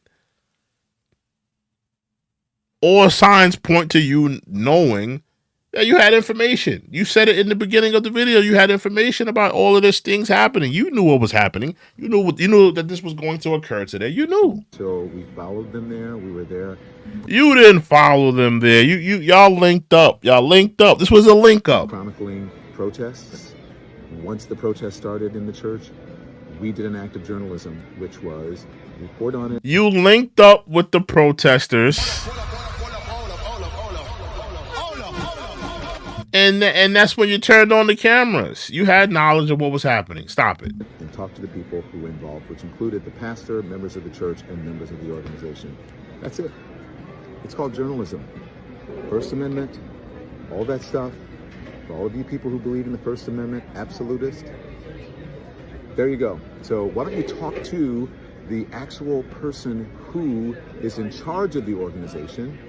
All signs point to you knowing that you had information. You said it in the beginning of the video. You had information about all of these things happening. You knew what was happening. You knew that this was going to occur today. You knew. So we followed them there. We were there. You didn't follow them there. Y'all linked up. Y'all linked up. This was a link up. Chronicling protests. Once the protest started in the church, we did an act of journalism, which was report on it. You linked up with the protesters. And that's when you turned on the cameras. You had knowledge of what was happening. Stop it. And talked to the people who were involved, which included the pastor, members of the church, and members of the organization. That's it. It's called journalism. First Amendment, all that stuff. For all of you people who believe in the First Amendment, absolutist, there you go. So why don't you talk to the actual person who is in charge of the organization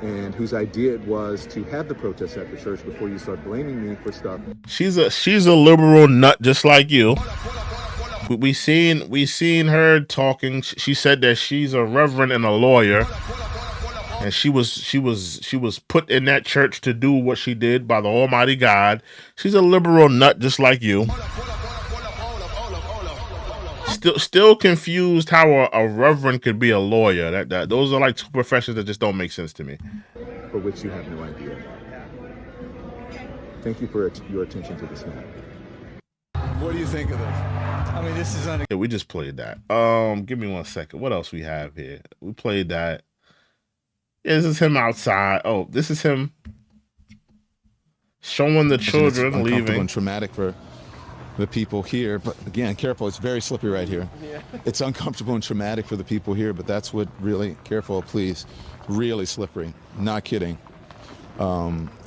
and whose idea it was to have the protests at the church before you start blaming me for stuff. She's a liberal nut just like you. We seen her talking. She said that she's a reverend and a lawyer, and she was put in that church to do what she did by the Almighty God. She's a liberal nut just like you. Still confused how a reverend could be a lawyer. That those are like two professions that just don't make sense to me. For which you have no idea. Thank you for your attention to this matter. What do you think of this? I mean, this is Yeah, we just played that. Give me 1 second. What else we have here? We played that. Yeah, this is him outside. Oh, this is him showing the children leaving. And traumatic for the people here, but again, careful, it's very slippery right here. Yeah. It's uncomfortable and traumatic for the people here, but that's what really, careful please, really slippery, not kidding.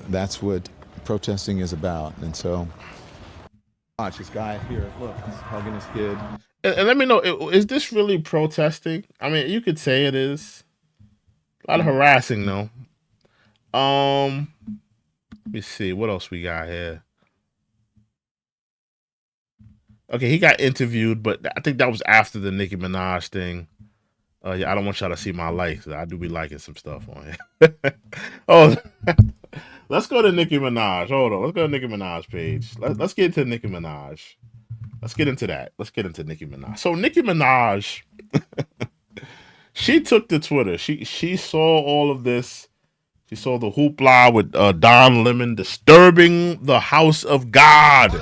That's what protesting is about. And so, watch this guy here. Look, he's hugging his kid. And let me know, is this really protesting? I mean, you could say it is. A lot of harassing, though. Let me see. What else we got here? Okay, he got interviewed, but I think that was after the Nicki Minaj thing. Yeah, I don't want y'all to see my likes. I do be liking some stuff on here. Oh, let's go to Nicki Minaj. Hold on. Let's go to Nicki Minaj page. Let's get into Nicki Minaj. Let's get into that. Let's get into Nicki Minaj. So Nicki Minaj, she took to Twitter. She saw all of this. She saw the hoopla with Don Lemon disturbing the house of God.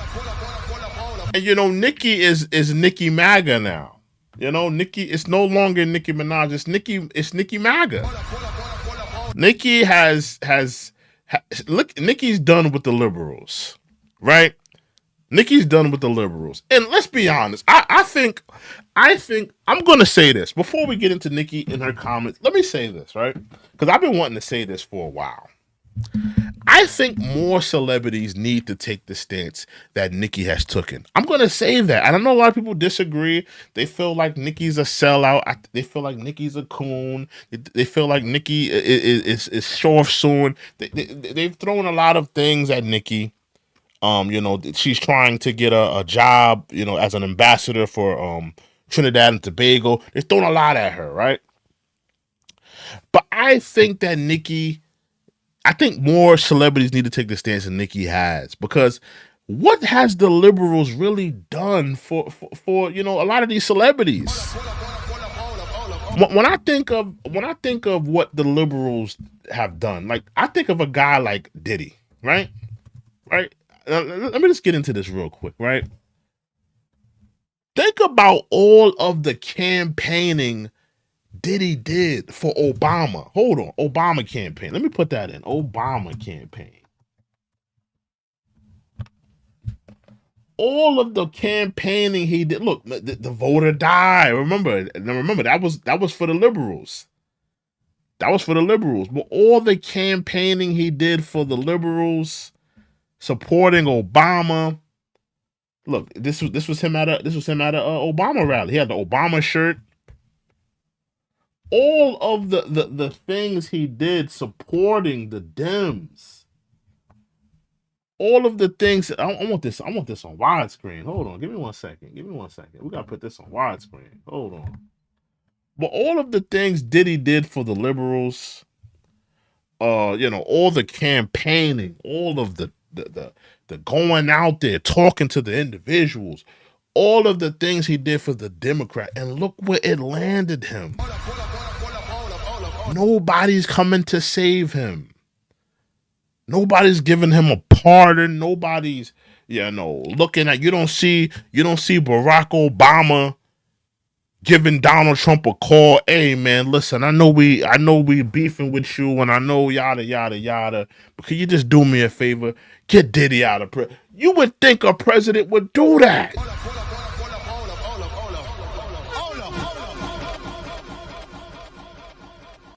And you know, Nicki is Nicki MAGA now. You know, Nicki, it's no longer Nicki Minaj. It's Nicki MAGA. Nicki look, Nicki's done with the liberals, right? Nicki's done with the liberals. And let's be honest, I think I'm gonna say this before we get into Nicki and her comments. Let me say this, right? Because I've been wanting to say this for a while. I think more celebrities need to take the stance that Nicki has taken. I'm going to say that. And I know a lot of people disagree. They feel like Nicki's a sellout. They feel like Nicki's a coon. They feel like Nicki is show off soon. They've thrown a lot of things at Nicki. You know, she's trying to get a job, you know, as an ambassador for Trinidad and Tobago. They're throwing a lot at her, right? But I think that I think more celebrities need to take the stance that Nicki has, because what has the liberals really done for you know, a lot of these celebrities? When I think of what the liberals have done, like I think of a guy like Diddy, right? Right? Let me just get into this real quick, right? Think about all of the campaigning Diddy did for Obama. Hold on. Obama campaign. Let me put that in. Obama campaign. All of the campaigning he did. Look, the voter died. Remember, that was for the liberals. That was for the liberals. But all the campaigning he did for the liberals, supporting Obama. Look, this was him at a Obama rally. He had the Obama shirt. All of the things he did supporting the Dems, all of the things. I want this on widescreen. Hold on, give me 1 second. We gotta put this on widescreen. Hold on. But all of the things Diddy did for the liberals, you know, all the campaigning, all of the going out there talking to the individuals, all of the things he did for the Democrat, and look where it landed him. Nobody's coming to save him. Nobody's giving him a pardon. Nobody's, you know, looking at, you don't see Barack Obama giving Donald Trump a call. Hey man, listen, I know we beefing with you, and I know yada yada yada, but can you just do me a favor? Get Diddy out of prison. You would think a president would do that.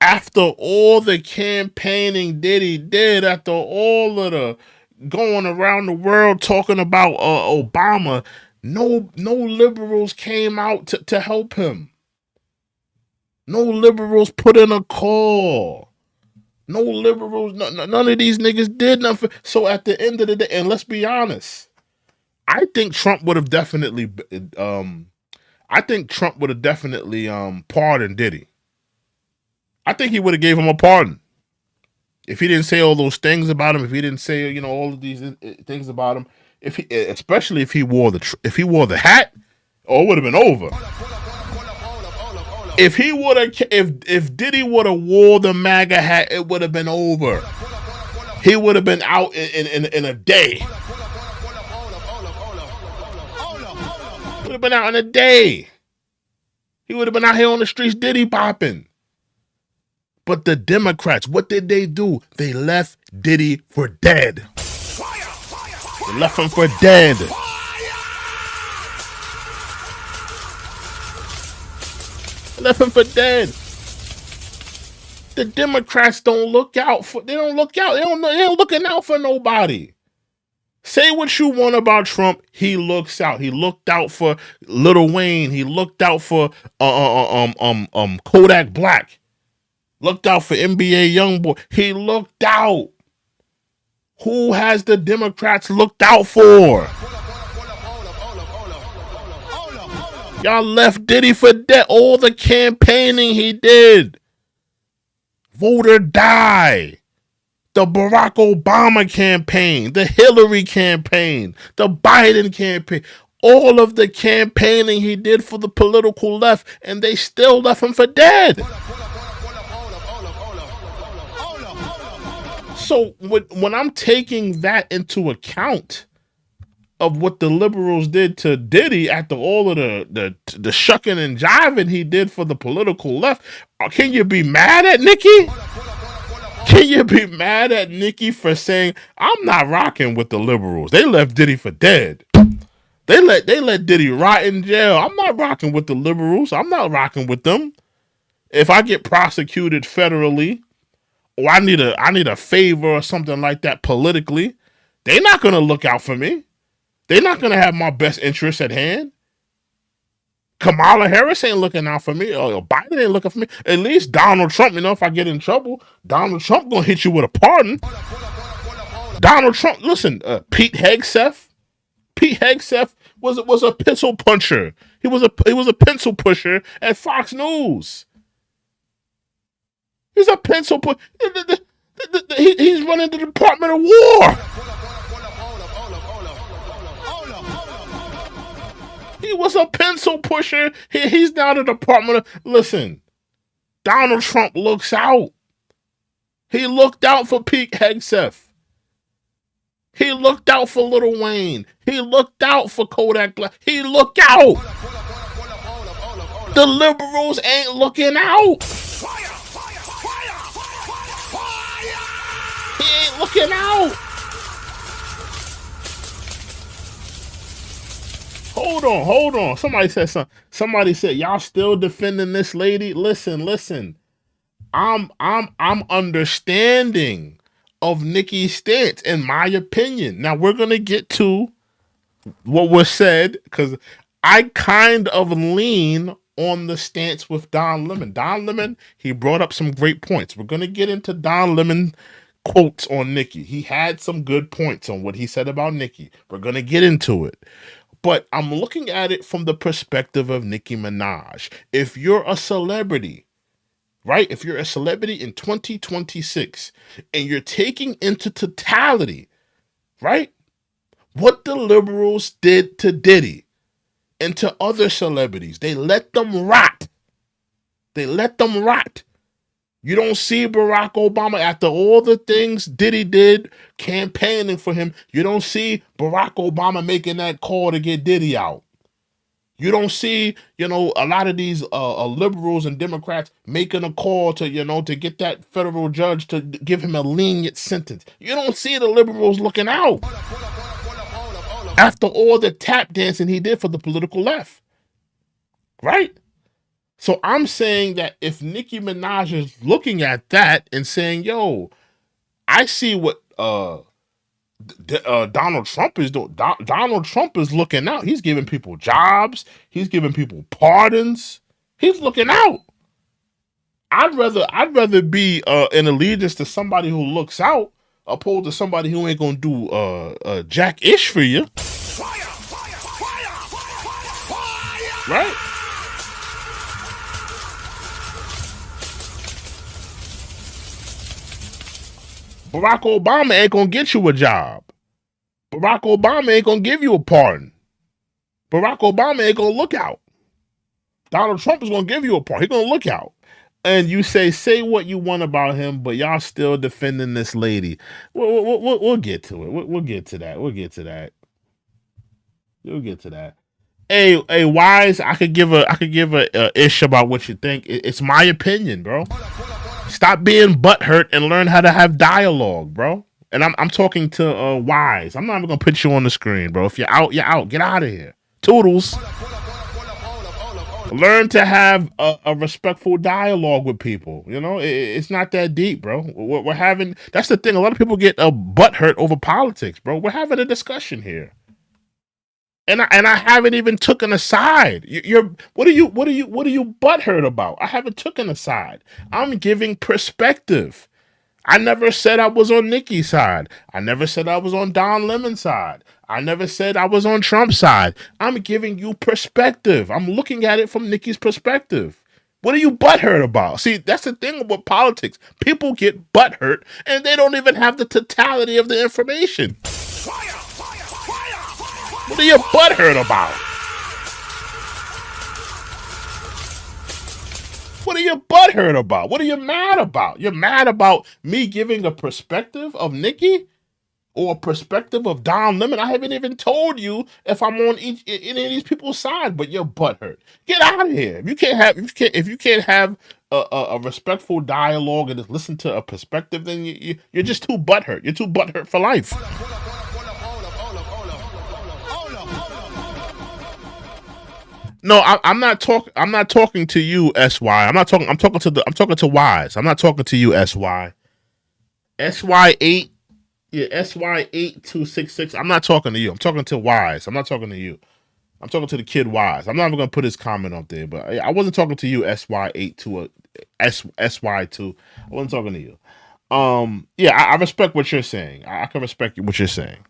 After all the campaigning Diddy did, after all of the going around the world talking about Obama, no liberals came out to help him. No liberals put in a call. No liberals, none of these niggas did nothing. So at the end of the day, and let's be honest, I think Trump would have definitely pardoned Diddy. I think he would have gave him a pardon if he didn't say all those things about him. If he didn't say, you know, all of these things about him. Especially if he wore the hat, it would have been over. If Diddy would have wore the MAGA hat, it would have been over. He would have been out in a day. Would have been out in a day. He would have been out here on the streets Diddy popping. But the Democrats, what did they do? They left Diddy for dead. They left him for dead. They left him for dead. The Democrats don't look out. They ain't looking out for nobody. Say what you want about Trump. He looks out. He looked out for Lil Wayne. He looked out for Kodak Black. Looked out for NBA YoungBoy. He looked out. Who has the Democrats looked out for? Y'all left Diddy for dead. All the campaigning he did. Vote or die. The Barack Obama campaign, the Hillary campaign, the Biden campaign, all of the campaigning he did for the political left, and they still left him for dead. So when I'm taking that into account of what the liberals did to Diddy after all of the shucking and jiving he did for the political left, can you be mad at Nicki? Can you be mad at Nicki for saying, I'm not rocking with the liberals? They left Diddy for dead. They let Diddy rot in jail. I'm not rocking with the liberals. I'm not rocking with them. If I get prosecuted federally, or I need a favor or something like that politically, they're not gonna look out for me. They're not gonna have my best interests at hand. Kamala Harris ain't looking out for me. Or Biden ain't looking for me. At least Donald Trump, if I get in trouble, Donald Trump gonna hit you with a pardon. Donald Trump, listen, Pete Hegseth was a pencil puncher. He was a pencil pusher at Fox News. He's a pencil pusher. He's running the Department of War. He was a pencil pusher. He's now the Department of... Listen, Donald Trump looks out. He looked out for Pete Hegseth. He looked out for Lil Wayne. He looked out for Kodak Black. He looked out. The liberals ain't looking out. He ain't looking out. Hold on. Somebody said something. Somebody said, y'all still defending this lady? Listen. I'm understanding of Nicki's stance, in my opinion. Now we're gonna get to what was said, because I kind of lean on the stance with Don Lemon. Don Lemon, he brought up some great points. We're gonna get into Don Lemon quotes on Nicki. He had some good points on what he said about Nicki. We're gonna get into it. But I'm looking at it from the perspective of Nicki Minaj. If you're a celebrity, right? If you're a celebrity in 2026 and you're taking into totality, right, what the liberals did to Diddy and to other celebrities, they let them rot. You don't see Barack Obama, after all the things Diddy did campaigning for him, you don't see Barack Obama making that call to get Diddy out. You don't see, a lot of these liberals and Democrats making a call to, to get that federal judge to give him a lenient sentence. You don't see the liberals looking out after all the tap dancing he did for the political left, right? So I'm saying that if Nicki Minaj is looking at that and saying, yo, I see what Donald Trump is doing. Donald Trump is looking out. He's giving people jobs. He's giving people pardons. He's looking out. I'd rather be in allegiance to somebody who looks out opposed to somebody who ain't gonna do jack ish for you. Right? Barack Obama ain't gonna get you a job. Barack Obama ain't gonna give you a pardon. Barack Obama ain't gonna look out. Donald Trump is gonna give you a pardon. He's gonna look out. And you say what you want about him, but y'all still defending this lady. We'll get to it. We'll get to that. We'll get to that. Hey, Wise, I could give a ish about what you think. It's my opinion, bro. Stop being butthurt and learn how to have dialogue, bro. And I'm talking to Wise. I'm not even gonna put you on the screen, bro. If you're out, you're out. Get out of here. Toodles. Learn to have a respectful dialogue with people. You know, it's not that deep, bro. We're having. That's the thing. A lot of people get a butt hurt over politics, bro. We're having a discussion here. And I haven't even taken a side. You're what are you butthurt about? I haven't taken a side. I'm giving perspective. I never said I was on Nicki's side. I never said I was on Don Lemon's side. I never said I was on Trump's side. I'm giving you perspective. I'm looking at it from Nicki's perspective. What are you butthurt about? See, that's the thing with politics. People get butthurt and they don't even have the totality of the information. What are you butthurt about? What are you butthurt about? What are you mad about? You're mad about me giving a perspective of Nicki or a perspective of Don Lemon? I haven't even told you if I'm on any of these people's side, but you're butthurt. Get out of here. If you can't have a respectful dialogue and just listen to a perspective, then you're just too butthurt. You're too butthurt for life. No, I'm not talking. I'm not talking to you, SY. I'm talking to Wise. I'm not talking to you, SY. SY8, yeah, SY8266. I'm not talking to you. I'm talking to Wise. I'm not talking to you. I'm talking to the kid Wise. I'm not even gonna put his comment up there, but I wasn't talking to you, SY82, SY2. I wasn't talking to you. Yeah, I respect what you're saying. I can respect what you're saying.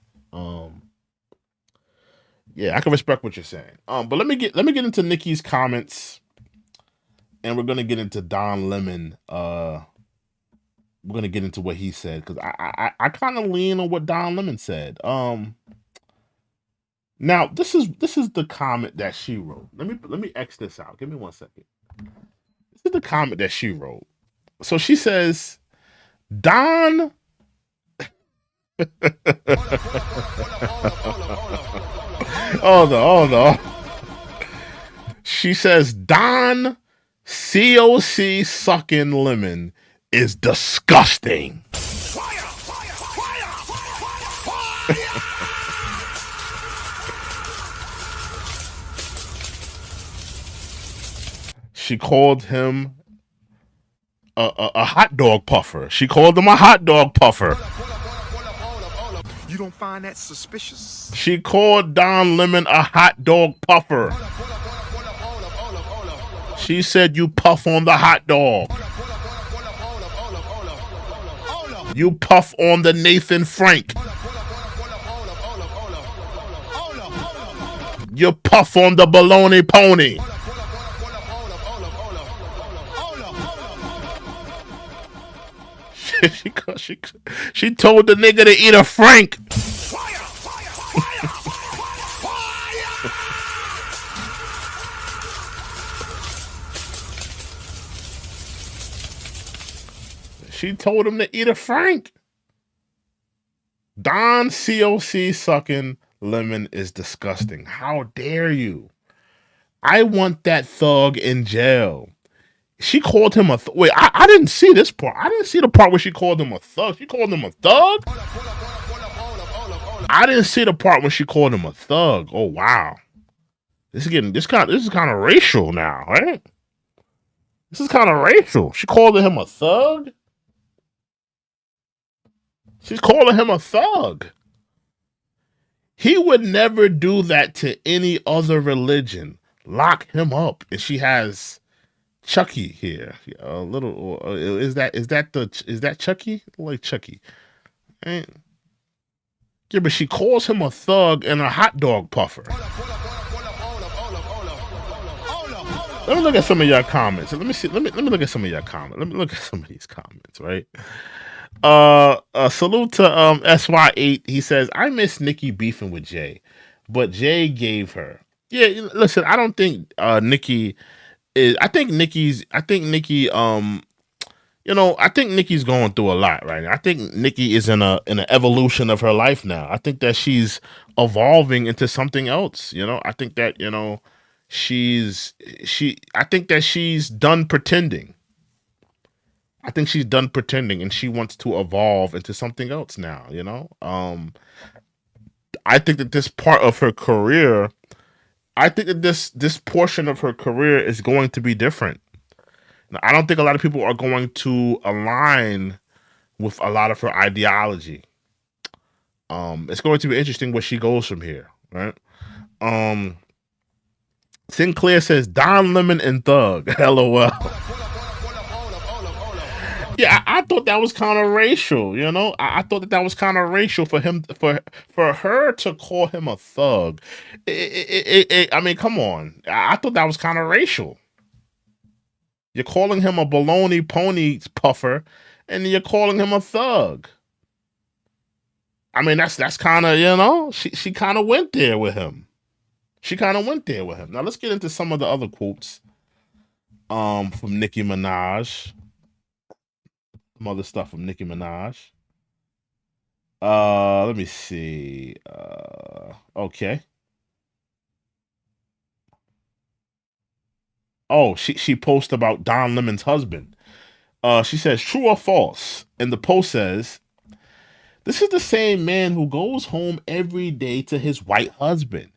Yeah, I can respect what you're saying. But let me get into Nicki's comments, and we're gonna get into Don Lemon. We're gonna get into what he said because I kind of lean on what Don Lemon said. Now this is the comment that she wrote. Let me X this out. Give me 1 second. This is the comment that she wrote. So she says, Don. Hold on. She says, Don COC sucking lemon is disgusting. She called him a hot dog puffer. She called him a hot dog puffer. You don't find that suspicious? She called Don Lemon a hot dog puffer. She said you puff on the hot dog. You puff on the Nathan Frank. You puff on the baloney pony. She told the nigga to eat a Frank. She told him to eat a Frank. Don COC sucking lemon is disgusting. How dare you? I want that thug in jail. She called him a wait. I didn't see this part. I didn't see the part where she called him a thug. She called him a thug. I didn't see the part when she called him a thug. Oh wow, this is kind of racial now, right? This is kind of racial. She called him a thug. She's calling him a thug. He would never do that to any other religion. Lock him up. And she has Chucky here. A little. Is that Chucky? Like Chucky. Right? Yeah, but she calls him a thug and a hot dog puffer. Let me look at some of your comments. Let me see. Let me look at some of your comments. Let me look at some of these comments, right? Salute to SY8. He says, I miss Nicki beefing with Jay, but Jay gave her. Yeah, listen, I don't think Nicki is I think Nicki's going through a lot right now. I think Nicki is in an evolution of her life now. I think that she's evolving into something else, I think that, I think that she's done pretending. I think she's done pretending and she wants to evolve into something else now, I think that this part of her career I think that this portion of her career is going to be different. Now, I don't think a lot of people are going to align with a lot of her ideology. It's going to be interesting where she goes from here, right? Sinclair says Don Lemon and Thug. LOL. Yeah, I thought that was kind of racial. You know, I thought that was kind of racial for him for her to call him a thug. I mean, come on. I thought that was kind of racial. You're calling him a baloney pony puffer, and you're calling him a thug. I mean, that's kind of, you know, she kind of went there with him. She kind of went there with him. Now let's get into some of the other quotes from Nicki Minaj. Some other stuff from Nicki Minaj. Let me see. Okay. Oh, she posted about Don Lemon's husband. She says, true or false? And the post says, this is the same man who goes home every day to his white husband,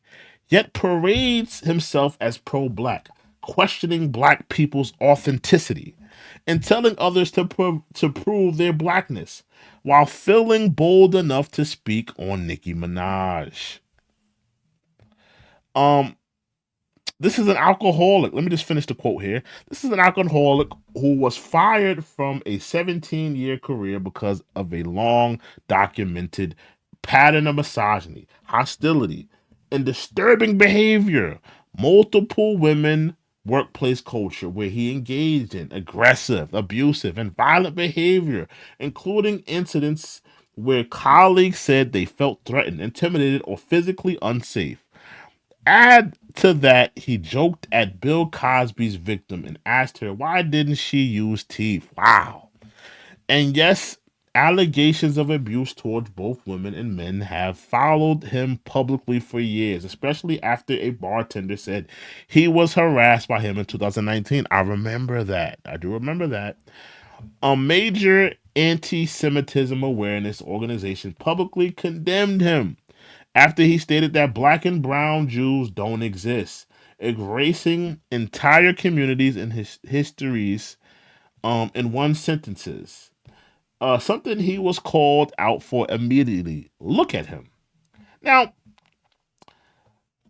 yet parades himself as pro-black, questioning black people's authenticity and telling others to prove their blackness, while feeling bold enough to speak on Nicki Minaj. This is an alcoholic. Let me just finish the quote here. This is an alcoholic who was fired from a 17-year career because of a long documented pattern of misogyny, hostility, and disturbing behavior. Multiple women workplace culture where he engaged in aggressive, abusive, and violent behavior, including incidents where colleagues said they felt threatened, intimidated, or physically unsafe. Add to that, he joked at Bill Cosby's victim and asked her, why didn't she use teeth? Wow. And yes, allegations of abuse towards both women and men have followed him publicly for years, especially after a bartender said he was harassed by him in 2019. I remember that. I do remember that. A major anti-Semitism awareness organization publicly condemned him after he stated that black and brown Jews don't exist, erasing entire communities and histories in one sentences. Something he was called out for immediately. Look at him. Now,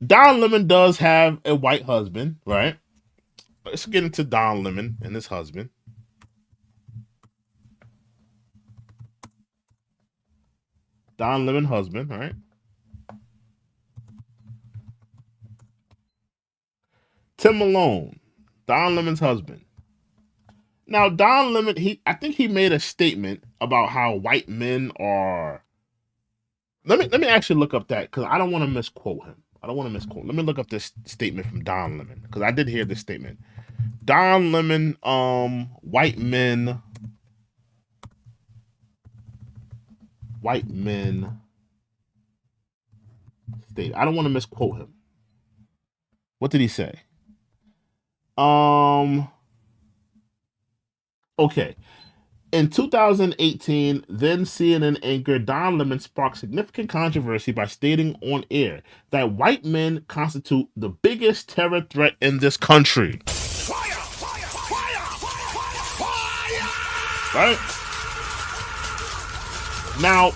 Don Lemon does have a white husband, right? Let's get into Don Lemon and his husband. Don Lemon husband, right? Tim Malone, Don Lemon's husband. Now, Don Lemon, I think he made a statement about how white men are. Let me actually look up that because I don't want to misquote him. Let me look up this statement from Don Lemon because I did hear this statement. Don Lemon, white men state. I don't want to misquote him. What did he say? Okay. In 2018, then CNN anchor Don Lemon sparked significant controversy by stating on air that white men constitute the biggest terror threat in this country. Right? Now,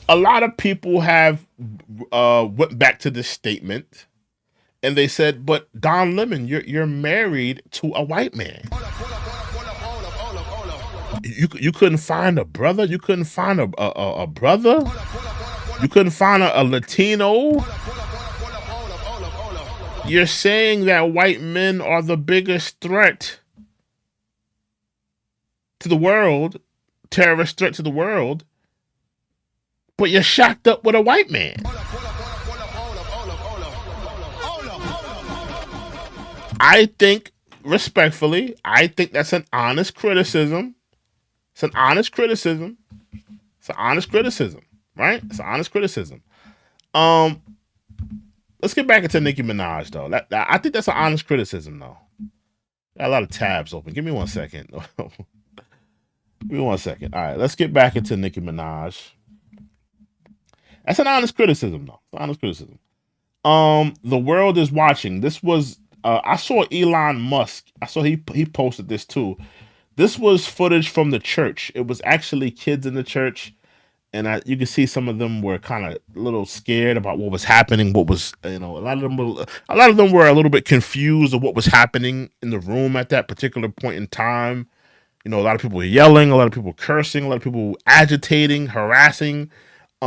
a lot of people have went back to this statement and they said, but Don Lemon, you're married to a white man. You couldn't find a brother? You couldn't find a brother? You couldn't find a Latino? You're saying that white men are the biggest threat to the world, terrorist threat to the world, but you're shacked up with a white man. I think, respectfully, that's an honest criticism. It's an honest criticism. Right? It's an honest criticism. Let's get back into Nicki Minaj, though. I think that's an honest criticism, though. Got a lot of tabs open. Give me 1 second. Give me 1 second. All right, let's get back into Nicki Minaj. That's an honest criticism, though. It's an honest criticism. The world is watching. This was I saw Elon Musk. I saw he posted this too. This was footage from the church. It was actually kids in the church, and you can see some of them were kind of a little scared about what was happening. What was a lot of them were a little bit confused of what was happening in the room at that particular point in time. A lot of people were yelling, a lot of people cursing, a lot of people agitating, harassing, a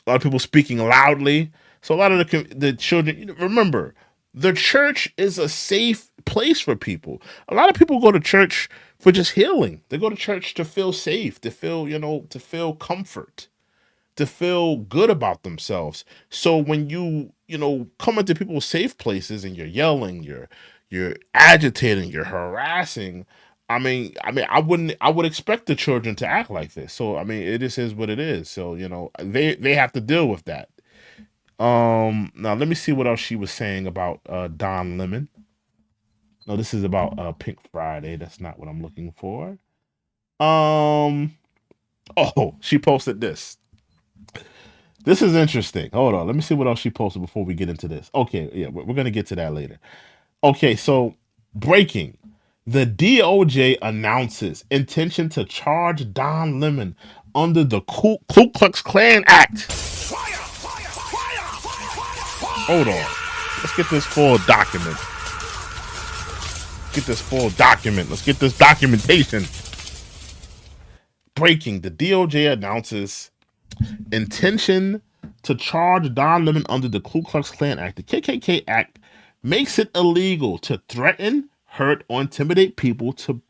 lot of people speaking loudly. So a lot of the children, remember, the church is a safe place for people. A lot of people go to church for just healing. They go to church to feel safe, to feel, to feel comfort, to feel good about themselves. So when you, come into people's safe places and you're yelling, you're agitating, you're harassing, I would expect the children to act like this. So, it just is what it is. So, they have to deal with that. Now let me see what else she was saying about Don Lemon. No, this is about Pink Friday. That's not what I'm looking for. Oh, she posted this. This is interesting. Hold on. Let me see what else she posted before we get into this. Okay, yeah, we're going to get to that later. Okay, so breaking. The DOJ announces intention to charge Don Lemon under the Ku Klux Klan Act. Hold on. Let's get this full document. Let's get this documentation. Breaking. The DOJ announces intention to charge Don Lemon under the Ku Klux Klan Act. The KKK Act makes it illegal to threaten, hurt, or intimidate people to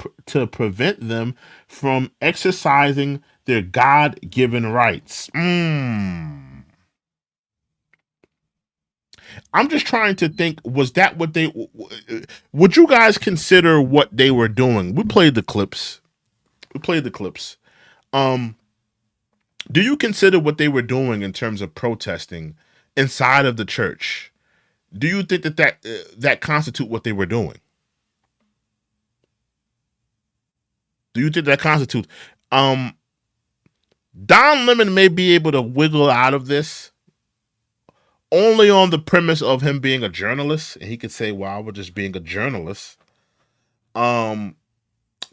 prevent them from exercising their God-given rights. I'm just trying to think, was that what would you guys consider what they were doing? We played the clips. Do you consider what they were doing in terms of protesting inside of the church? Do you think that constitute what they were doing? Do you think that constitutes? Don Lemon may be able to wiggle out of this only on the premise of him being a journalist, and he could say, "Well, I was just being a journalist." But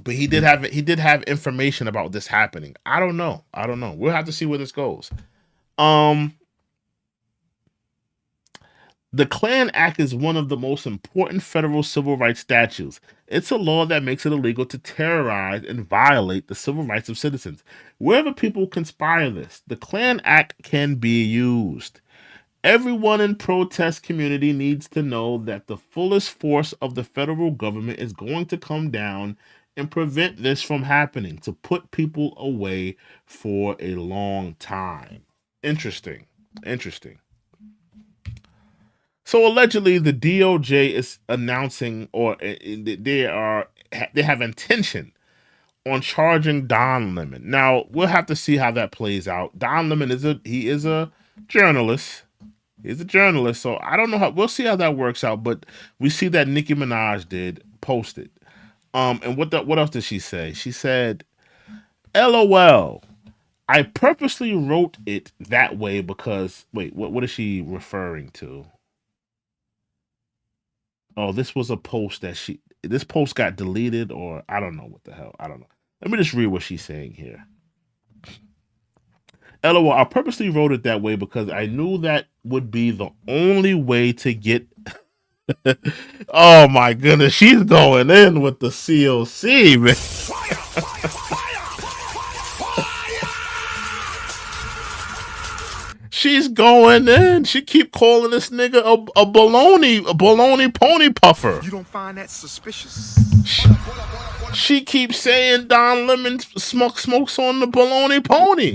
he did have information about this happening. I don't know. We'll have to see where this goes. The Klan Act is one of the most important federal civil rights statutes. It's a law that makes it illegal to terrorize and violate the civil rights of citizens. Wherever people conspire this, the Klan Act can be used. Everyone in protest community needs to know that the fullest force of the federal government is going to come down and prevent this from happening, to put people away for a long time. Interesting. So allegedly, the DOJ is announcing, or they have intention on charging Don Lemon. Now we'll have to see how that plays out. Don Lemon is a journalist. He's a journalist, so I don't know we'll see how that works out. But we see that Nicki Minaj did post it. And what else did she say? She said, "LOL. I purposely wrote it that way because..." Wait, what is she referring to? Oh, this was a post this post got deleted, or I don't know what the hell. I don't know. Let me just read what she's saying here. LOL, I purposely wrote it that way because I knew that would be the only way to get... Oh my goodness, she's going in with the COC, man. She's going in. She keep calling this nigga a baloney pony puffer. You don't find that suspicious? She keeps saying Don Lemon smokes on the baloney pony.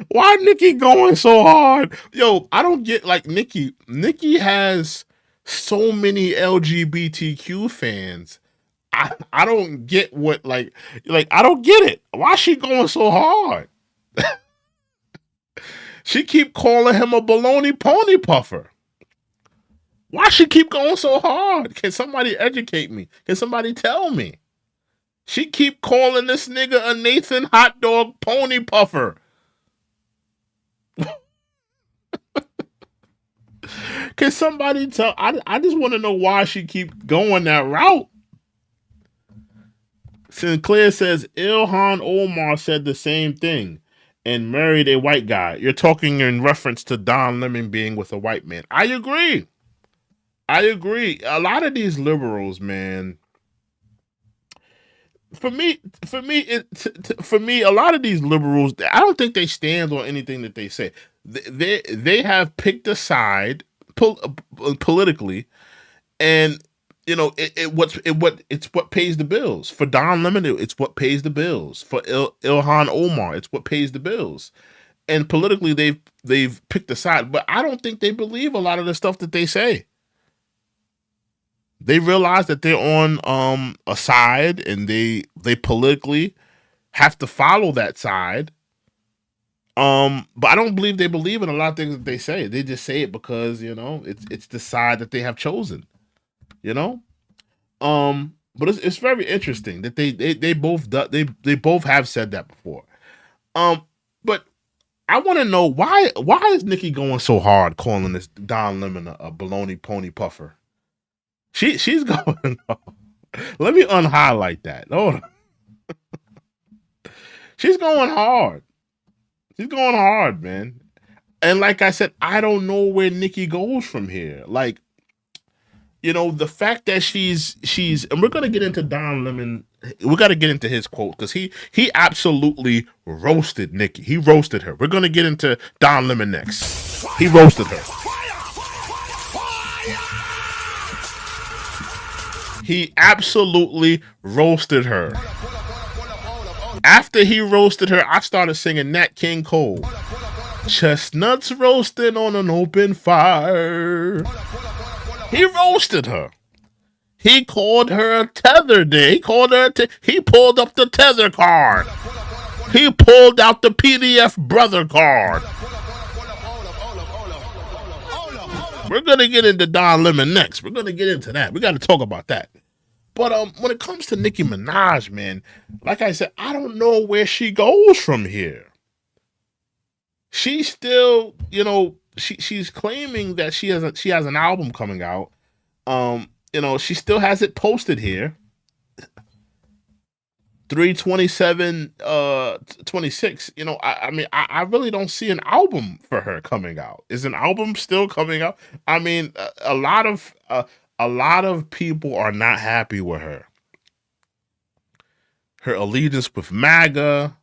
Why Nicki going so hard? Yo, I don't get, like, Nicki. Nicki has so many LGBTQ fans. I don't get what, like I don't get it. Why is she going so hard? She keep calling him a baloney pony puffer. Why she keep going so hard? Can somebody educate me? Can somebody tell me? She keep calling this nigga a Nathan hot dog pony puffer. Can somebody tell? I just want to know why she keep going that route. Sinclair says Ilhan Omar said the same thing and married a white guy. You're talking in reference to Don Lemon being with a white man. I agree. A lot of these liberals, man. For me, a lot of these liberals, I don't think they stand on anything that they say. They have picked a side politically, and it's what pays the bills. For Don Lemon, it's what pays the bills. For Ilhan Omar, it's what pays the bills. And politically, they've picked a side, but I don't think they believe a lot of the stuff that they say. They realize that they're on a side, and they politically have to follow that side. But I don't believe they believe in a lot of things that they say. They just say it because it's the side that they have chosen. But it's very interesting that they both have said that before. But I want to know why is Nicki going so hard calling this Don Lemon a baloney pony puffer? She's going. Let me unhighlight that. Hold on. She's going hard. She's going hard, man. And like I said, I don't know where Nicki goes from here. Like, the fact that she's, and we're gonna get into Don Lemon. We got to get into his quote because he absolutely roasted Nicki. He roasted her. We're gonna get into Don Lemon next. He roasted her. He absolutely roasted her. After he roasted her, I started singing Nat King Cole. Chestnuts roasting on an open fire. He roasted her. He called her a tether day. He pulled up the tether card. He pulled out the PDF brother card. We're going to get into Don Lemon next. We're going to get into that. We got to talk about that. But when it comes to Nicki Minaj, man, like I said, I don't know where she goes from here. She's still, she's claiming that she has an album coming out. She still has it posted here. 3/27/26. I really don't see an album for her coming out. Is an album still coming out? I mean, a lot of people are not happy with her. Her allegiance with MAGA.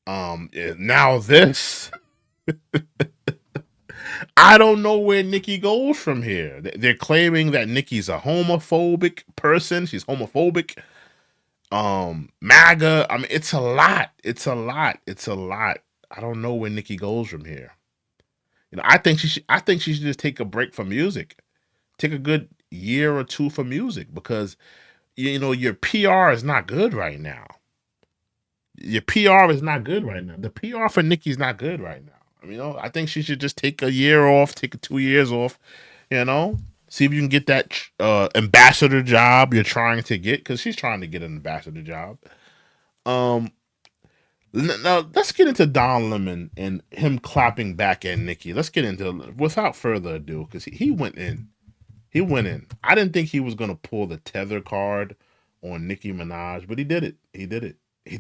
Now this. I don't know where Nicki goes from here. They're claiming that Nicki's a homophobic person. She's homophobic. MAGA. I mean, it's a lot. I don't know where Nicki goes from here. I think she should just take a break from music. Take a good year or two for music because your PR is not good right now. Your PR is not good right now. The PR for Nicki's not good right now. I think she should just take a year off, take 2 years off, see if you can get that ambassador job you're trying to get, because she's trying to get an ambassador job. Now let's get into Don Lemon and him clapping back at Nicki. Let's get into it without further ado, because he went in. He went in. I didn't think he was going to pull the tether card on Nicki Minaj, but he did it. He did it. He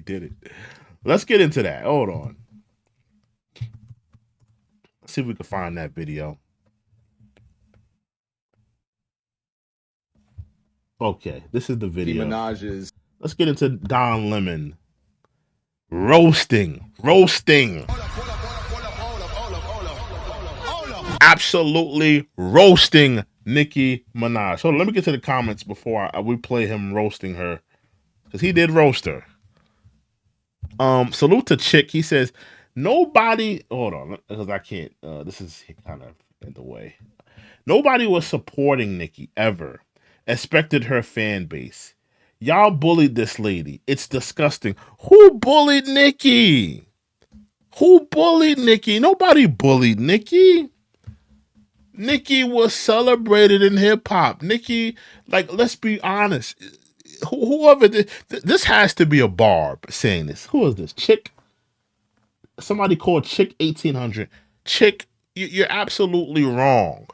did it. Let's get into that. Hold on. Let's see if we can find that video. Okay, this is the video. Minaj's. Let's get into Don Lemon roasting. Absolutely roasting Nicki Minaj. So let me get to the comments before we play him roasting her, because he did roast her. Salute to Chick. He says, nobody, hold on, because I can't, this is kind of in the way. Nobody was supporting Nicki ever. Expected her fan base. Y'all bullied this lady. It's disgusting. Who bullied Nicki? Who bullied Nicki? Nobody bullied Nicki. Nicki was celebrated in hip hop. Nicki, like, let's be honest. Whoever this has to be a barb saying this. Who is this? Chick? Somebody called Chick 1800. Chick, you're absolutely wrong.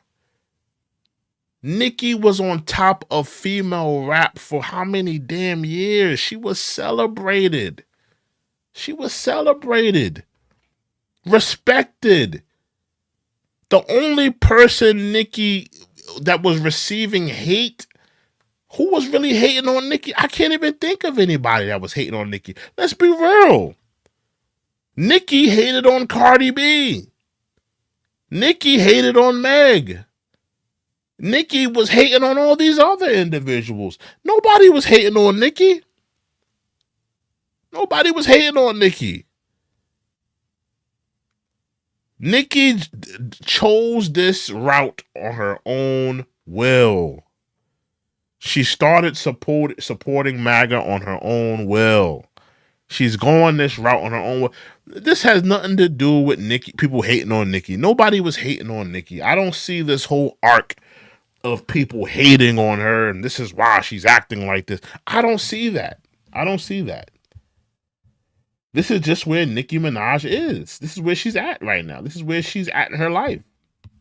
Nicki was on top of female rap for how many damn years? She was celebrated. She was celebrated. Respected. The only person Nicki that was receiving hate, who was really hating on Nicki? I can't even think of anybody that was hating on Nicki. Let's be real. Nicki hated on Cardi B. Nicki hated on Meg. Nicki was hating on all these other individuals. Nobody was hating on Nicki. Nobody was hating on Nicki. Nicki chose this route on her own will. She started supporting MAGA on her own will. She's going this route on her own will. This has nothing to do with Nicki, people hating on Nicki. Nobody was hating on Nicki. I don't see this whole arc of people hating on her and this is why she's acting like this. I don't see that. I don't see that. This is just where Nicki Minaj is. This is where she's at right now. This is where she's at in her life.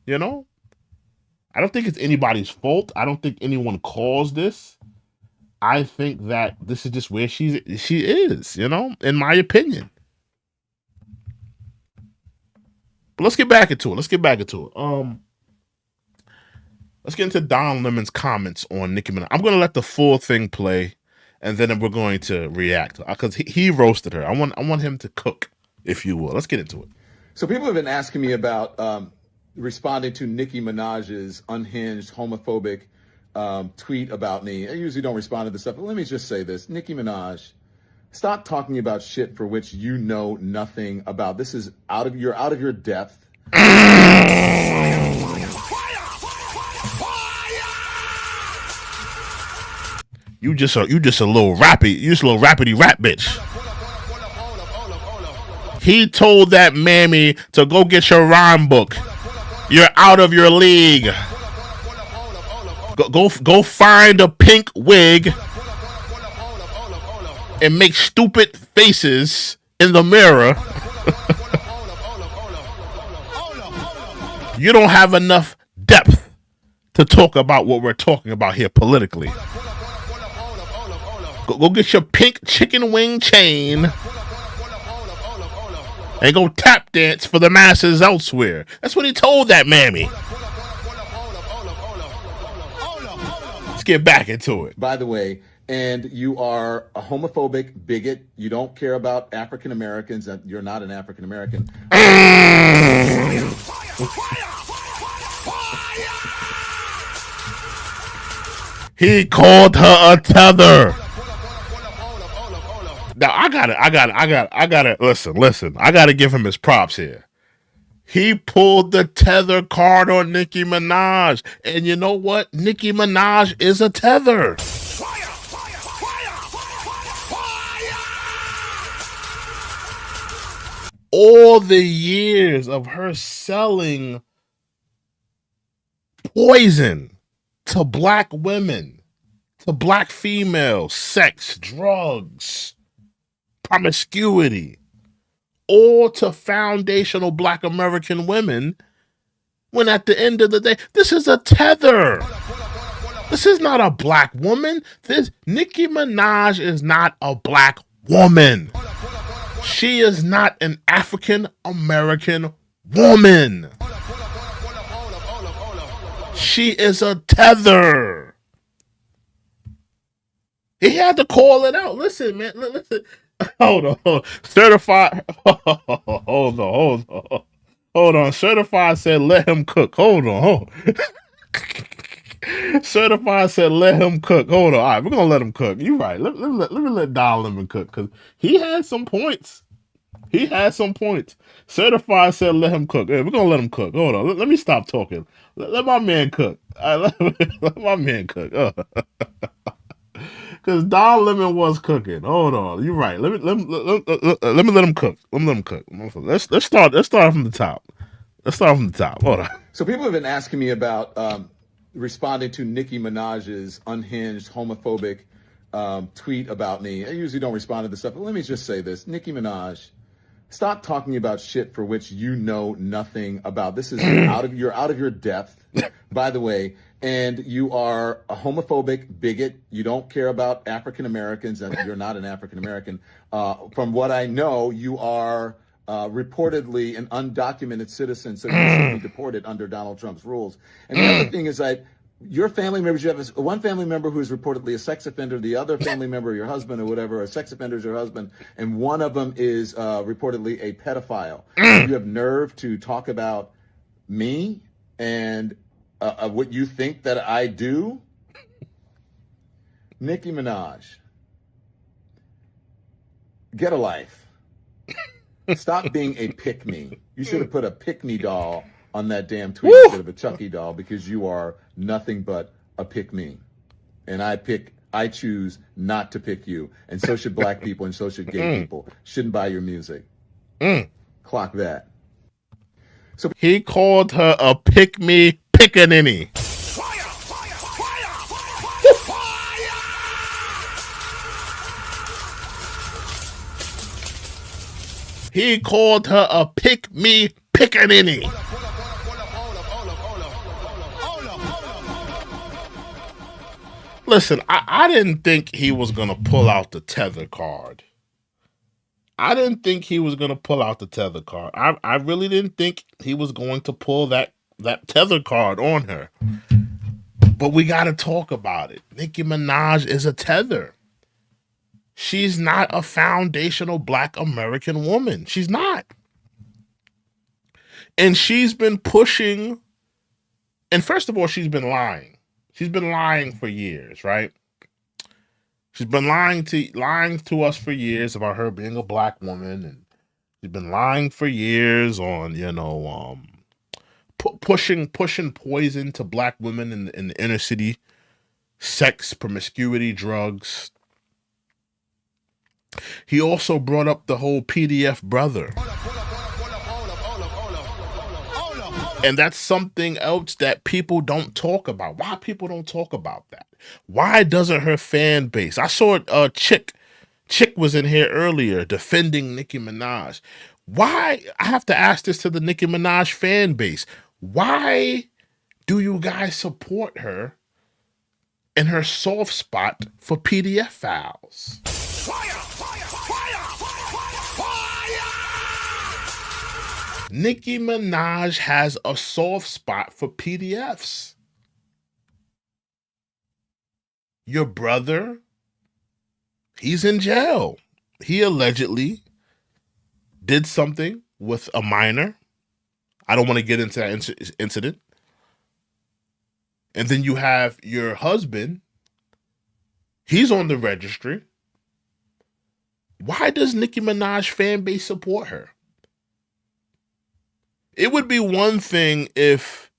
You know? I don't think it's anybody's fault. I don't think anyone caused this. I think that this is just where she is, you know, in my opinion. But let's get back into it. Let's get into Don Lemon's comments on Nicki Minaj. I'm going to let the full thing play, and then we're going to react because he roasted her. I want him to cook, if you will. Let's get into it. So people have been asking me about responding to Nicki Minaj's unhinged, homophobic tweet about me. I usually don't respond to this stuff, but let me just say this. Nicki Minaj, stop talking about shit for which you know nothing about. This is out of your depth. You just a little rapidy rap bitch. He told that mammy to go get your rhyme book. You're out of your league. Go find a pink wig and make stupid faces in the mirror. You don't have enough depth to talk about what we're talking about here politically. Go get your pink chicken wing chain and go tap dance for the masses elsewhere. That's what he told that mammy. Let's get back into it. By the way, and you are a homophobic bigot. You don't care about African Americans. You're not an African American. He called her a tether. Now I gotta listen. I gotta give him his props here. He pulled the tether card on Nicki Minaj. And you know what? Nicki Minaj is a tether. All the years of her selling poison to black women, to black females, sex, drugs, promiscuity, all to foundational black American women, when at the end of the day, this is a tether. This is not a black woman. Nicki Minaj is not a black woman. She is not an African American woman. She is a tether. He had to call it out. Listen, man. Listen. Hold on. Certified. Hold on. Certified said let him cook. Hold on. Certified said let him cook. Hold on. All right, we're gonna let him cook. You're right. Let me let Don Lemon cook because he had some points. Certified said let him cook. Hey, we're gonna let him cook. Hold on. Let me stop talking. Let my man cook. Let my man cook. Because Don Lemon was cooking. Hold on, you're right. Let me let him cook. Let's start from the top. Let's start from the top. Hold on. So people have been asking me about responding to Nicki Minaj's unhinged, homophobic tweet about me. I usually don't respond to this stuff, but let me just say this. Nicki Minaj, stop talking about shit for which you know nothing about. This is out of your depth, by the way. And you are a homophobic bigot. You don't care about African Americans, and you're not an African American. From what I know, you are reportedly an undocumented citizen, so you should be deported under Donald Trump's rules. And the other thing is that your family members, you have one family member who is reportedly a sex offender, the other family member, your husband or whatever, a sex offender is your husband, and one of them is reportedly a pedophile. You have nerve to talk about me and what you think that I do? Nicki Minaj, get a life. Stop being a pick-me. You should have put a pick-me doll on that damn tweet instead of a Chucky doll, because you are nothing but a pick-me. And I choose not to pick you. And so should black people, and so should gay people. Shouldn't buy your music. Clock that. So he called her a pick-me pickaninny. He called her a pick-me pickaninny. Listen, I didn't think he was going to pull out the tether card. I didn't think he was going to pull out the tether card. I really didn't think he was going to pull that tether card on her. But we got to talk about it. Nicki Minaj is a tether. She's not a foundational black American woman. She's not. And she's been pushing. And first of all, she's been lying. She's been lying for years, right? She's been lying to us for years about her being a black woman, and she's been lying for years on, pushing poison to black women in the inner city, sex, promiscuity, drugs. He also brought up the whole PDF brother. And that's something else that people don't talk about. Why people don't talk about that? Why doesn't her fan base? I saw Chick was in here earlier defending Nicki Minaj. Why? I have to ask this to the Nicki Minaj fan base. Why do you guys support her in her soft spot for PDF files? Nicki Minaj has a soft spot for PDFs. Your brother, he's in jail. He allegedly did something with a minor. I don't want to get into that incident. And then you have your husband. He's on the registry. Why does Nicki Minaj fan base support her? It would be one thing if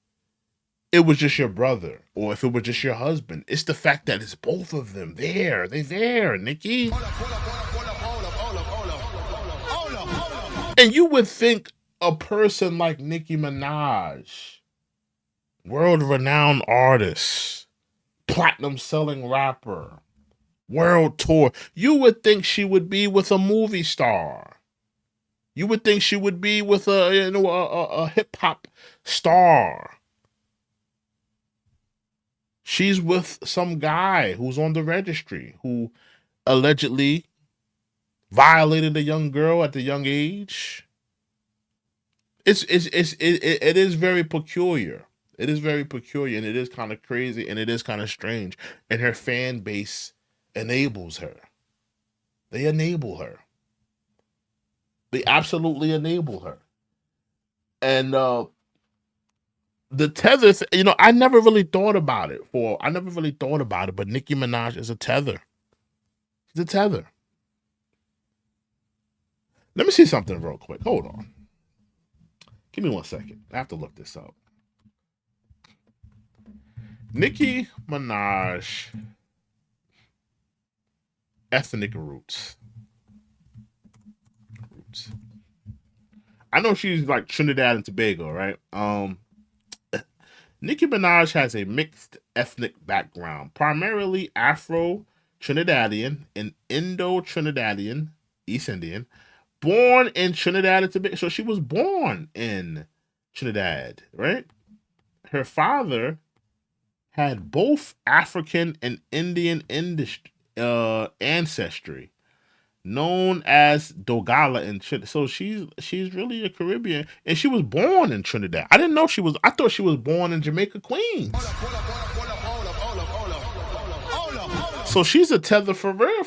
it was just your brother or if it was just your husband. It's the fact that it's both of them there. They're there, Nicki. And you would think a person like Nicki Minaj, world-renowned artist, platinum-selling rapper, world tour, you would think she would be with a movie star. You would think she would be with a hip-hop star. She's with some guy who's on the registry who allegedly violated a young girl at the young age. It is very peculiar. It is very peculiar, and it is kind of crazy, and it is kind of strange. And her fan base enables her. They enable her. They absolutely enable her. And the tether, I never really thought about it. But Nicki Minaj is a tether. She's a tether. Let me see something real quick. Hold on. Give me 1 second. I have to look this up. Nicki Minaj, ethnic roots. I know she's like Trinidad and Tobago, right? Nicki Minaj has a mixed ethnic background, primarily Afro-Trinidadian and Indo-Trinidadian, East Indian, born in Trinidad and Tobago. So she was born in Trinidad, right? Her father had both African and Indian ancestry, known as Dogala in Trinidad. So she's really a Caribbean, and she was born in Trinidad. I didn't know she was. I thought she was born in Jamaica, Queens. So she's a tether for real.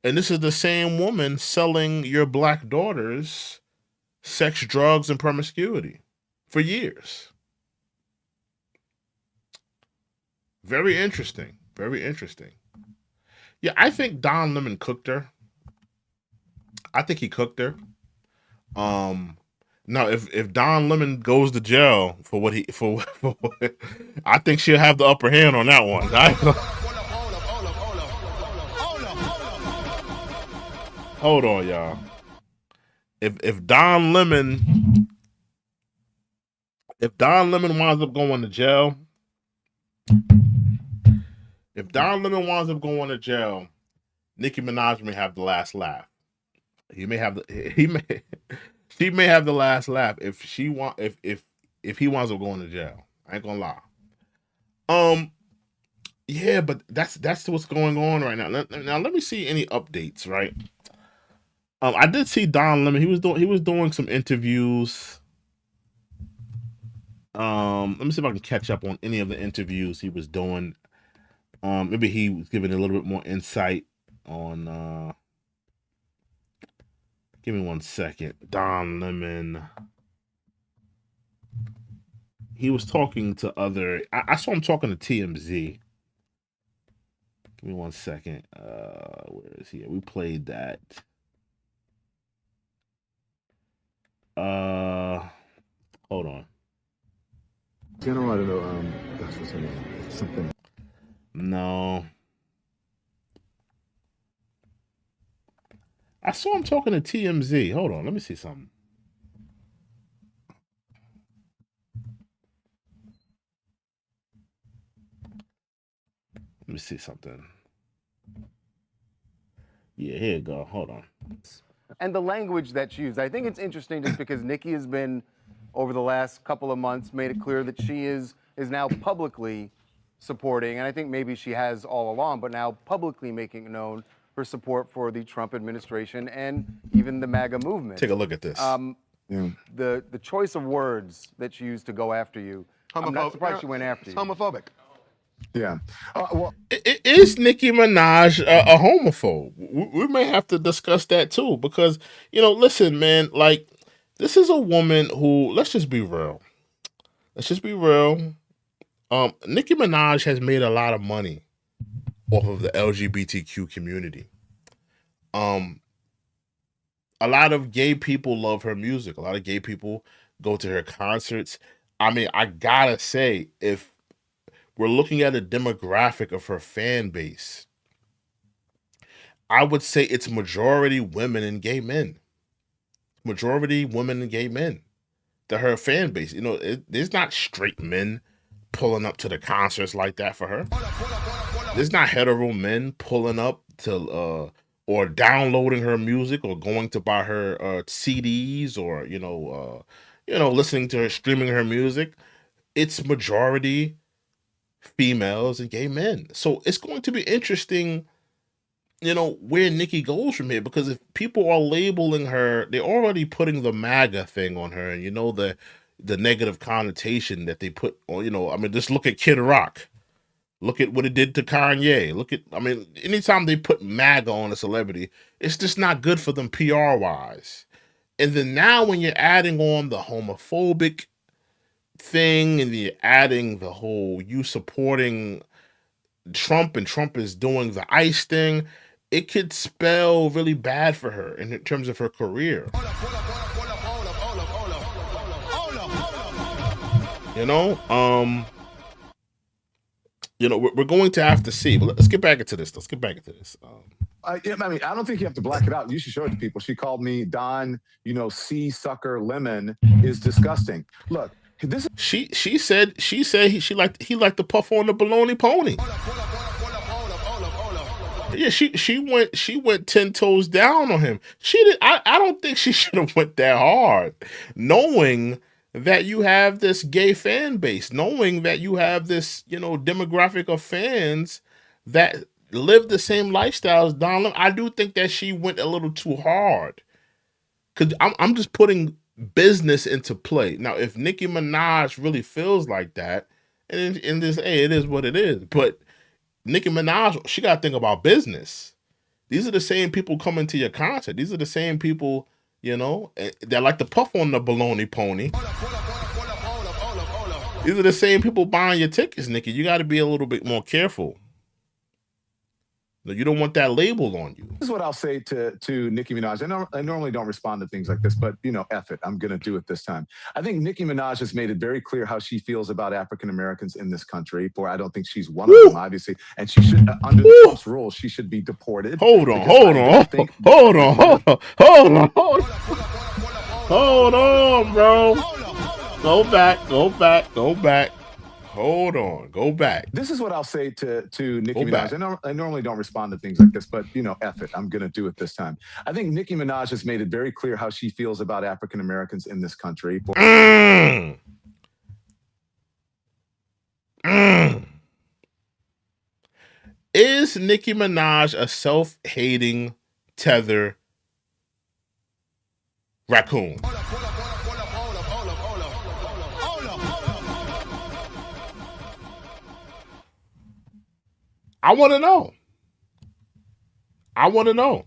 And this is the same woman selling your black daughters sex, drugs, and promiscuity for years. Very interesting. Very interesting. Yeah, I think Don Lemon cooked her. I think he cooked her. Now if Don Lemon goes to jail for what I think she'll have the upper hand on that one. Hold on, y'all. If Don Lemon winds up going to jail, Nicki Minaj may have the last laugh. She may have the last laugh if he winds up going to jail. I ain't gonna lie. Yeah, but that's what's going on right now. Now let me see any updates, right? I did see Don Lemon. He was doing some interviews. Let me see if I can catch up on any of the interviews he was doing. Maybe he was giving a little bit more insight on. Give me 1 second. Don Lemon. He was talking to other. I saw him talking to TMZ. Give me 1 second. Where is he? We played that. Hold on. General, I don't know. That's what's her name. Something. No. I saw him talking to TMZ. Hold on, let me see something. Let me see something. Yeah, here you go. Hold on. And the language that's used. I think it's interesting just because Nicki has been, over the last couple of months, made it clear that she is now publicly supporting, and I think maybe she has all along, but now publicly making known her support for the Trump administration and even the MAGA movement. Take a look at this. The choice of words that she used to go after you, I'm not surprised she went after you. Homophobic. Yeah. Is Nicki Minaj a homophobe? We may have to discuss that too, because, listen, man, like, this is a woman who, let's just be real. Nicki Minaj has made a lot of money off of the LGBTQ community. A lot of gay people love her music. A lot of gay people go to her concerts. I mean, I gotta say, if we're looking at a demographic of her fan base, I would say it's majority women and gay men. To her fan base. There's not straight men pulling up to the concerts like that for her. There's not hetero men pulling up to or downloading her music or going to buy her CDs or listening to her, streaming her music. It's majority females and gay men. So it's going to be interesting, where Nicki goes from here, because if people are labeling her, they're already putting the MAGA thing on her, and the negative connotation that they put on, just look at Kid Rock. Look at what it did to Kanye. Anytime they put MAGA on a celebrity, it's just not good for them PR-wise. And then now when you're adding on the homophobic thing and you're adding the whole you supporting Trump and Trump is doing the ICE thing, it could spell really bad for her in terms of her career. You know, we're going to have to see. But let's get back into this. I mean, I don't think you have to black it out. You should show it to people. She called me Don, sea sucker lemon is disgusting. Look, this she said he liked to puff on the baloney pony. Yeah, she went 10 toes down on him. She did. I don't think she should have went that hard, knowing that you have this gay fan base, knowing that you have this demographic of fans that live the same lifestyle as Don Lemon. I do think that she went a little too hard, because I'm just putting business into play. Now, if Nicki Minaj really feels like that, and in this, hey, it is what it is. But Nicki Minaj, she got to think about business. These are the same people coming to your concert. These are the same people, that like to puff on the baloney pony. These are the same people buying your tickets, Nicki. You got to be a little bit more careful. You don't want that label on you. is what I'll say to Nicki Minaj. I normally don't respond to things like this, but F it. I'm going to do it this time. I think Nicki Minaj has made it very clear how she feels about African Americans in this country. For I don't think she's one of them, obviously, and she should, under Trump's rules, she should be deported. Hold on. Hold on, bro. Go back. Hold on. Go back. This is what I'll say to Nicki Minaj. I normally don't respond to things like this, but F it. I'm going to do it this time. I think Nicki Minaj has made it very clear how she feels about African Americans in this country. Is Nicki Minaj a self-hating tether raccoon? I want to know.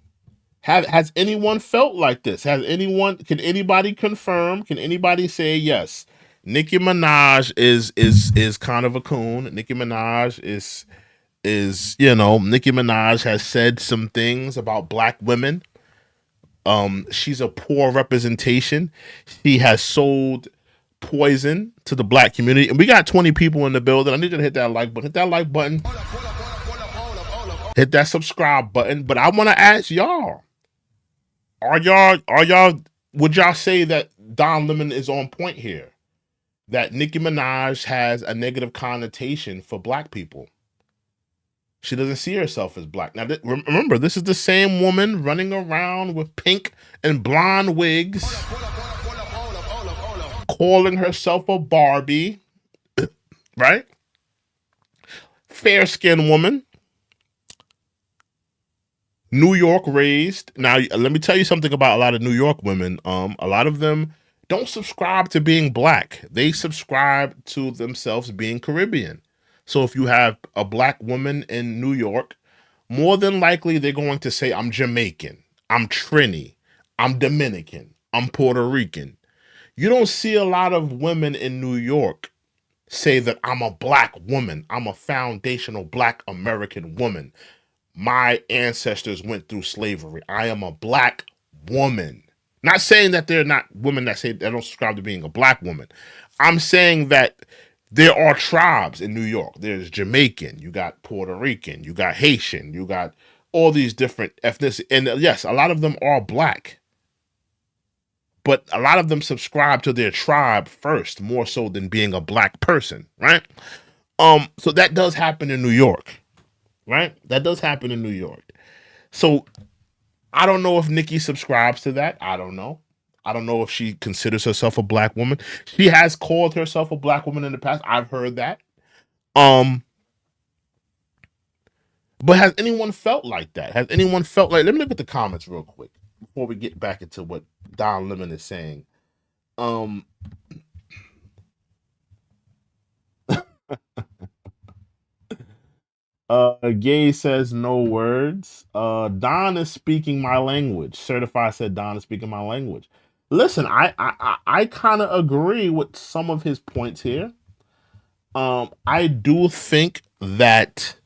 Has anyone felt like this? Can anybody confirm? Can anybody say yes? Nicki Minaj is kind of a coon. Nicki Minaj Nicki Minaj has said some things about black women. She's a poor representation. She has sold poison to the black community. And we got 20 people in the building. I need you to hit that like button. Hit that like button. Hit that subscribe button. But I want to ask y'all, would y'all say that Don Lemon is on point here? That Nicki Minaj has a negative connotation for black people? She doesn't see herself as black. Now, remember, this is the same woman running around with pink and blonde wigs, calling herself a Barbie, right? Fair-skinned woman. New York raised. Now, let me tell you something about a lot of New York women. A lot of them don't subscribe to being black. They subscribe to themselves being Caribbean. So if you have a black woman in New York, more than likely they're going to say, I'm Jamaican, I'm Trini, I'm Dominican, I'm Puerto Rican. You don't see a lot of women in New York say that I'm a black woman. I'm a foundational black American woman. My ancestors went through slavery. I am a black woman. Not saying that they're not women that say they don't subscribe to being a black woman. I'm saying that there are tribes in New York. There's Jamaican, you got Puerto Rican, you got Haitian, you got all these different ethnicities. And yes, a lot of them are black. But a lot of them subscribe to their tribe first, more so than being a black person, right? So that does happen in New York. Right? That does happen in New York. So I don't know if Nicki subscribes to that. I don't know. I don't know if she considers herself a black woman. She has called herself a black woman in the past. I've heard that. But has anyone felt like that? Has anyone felt like, let me look at the comments real quick before we get back into what Don Lemon is saying. Gay says no words. Don is speaking my language. Certified said Don is speaking my language. Listen, I kind of agree with some of his points here. I do think that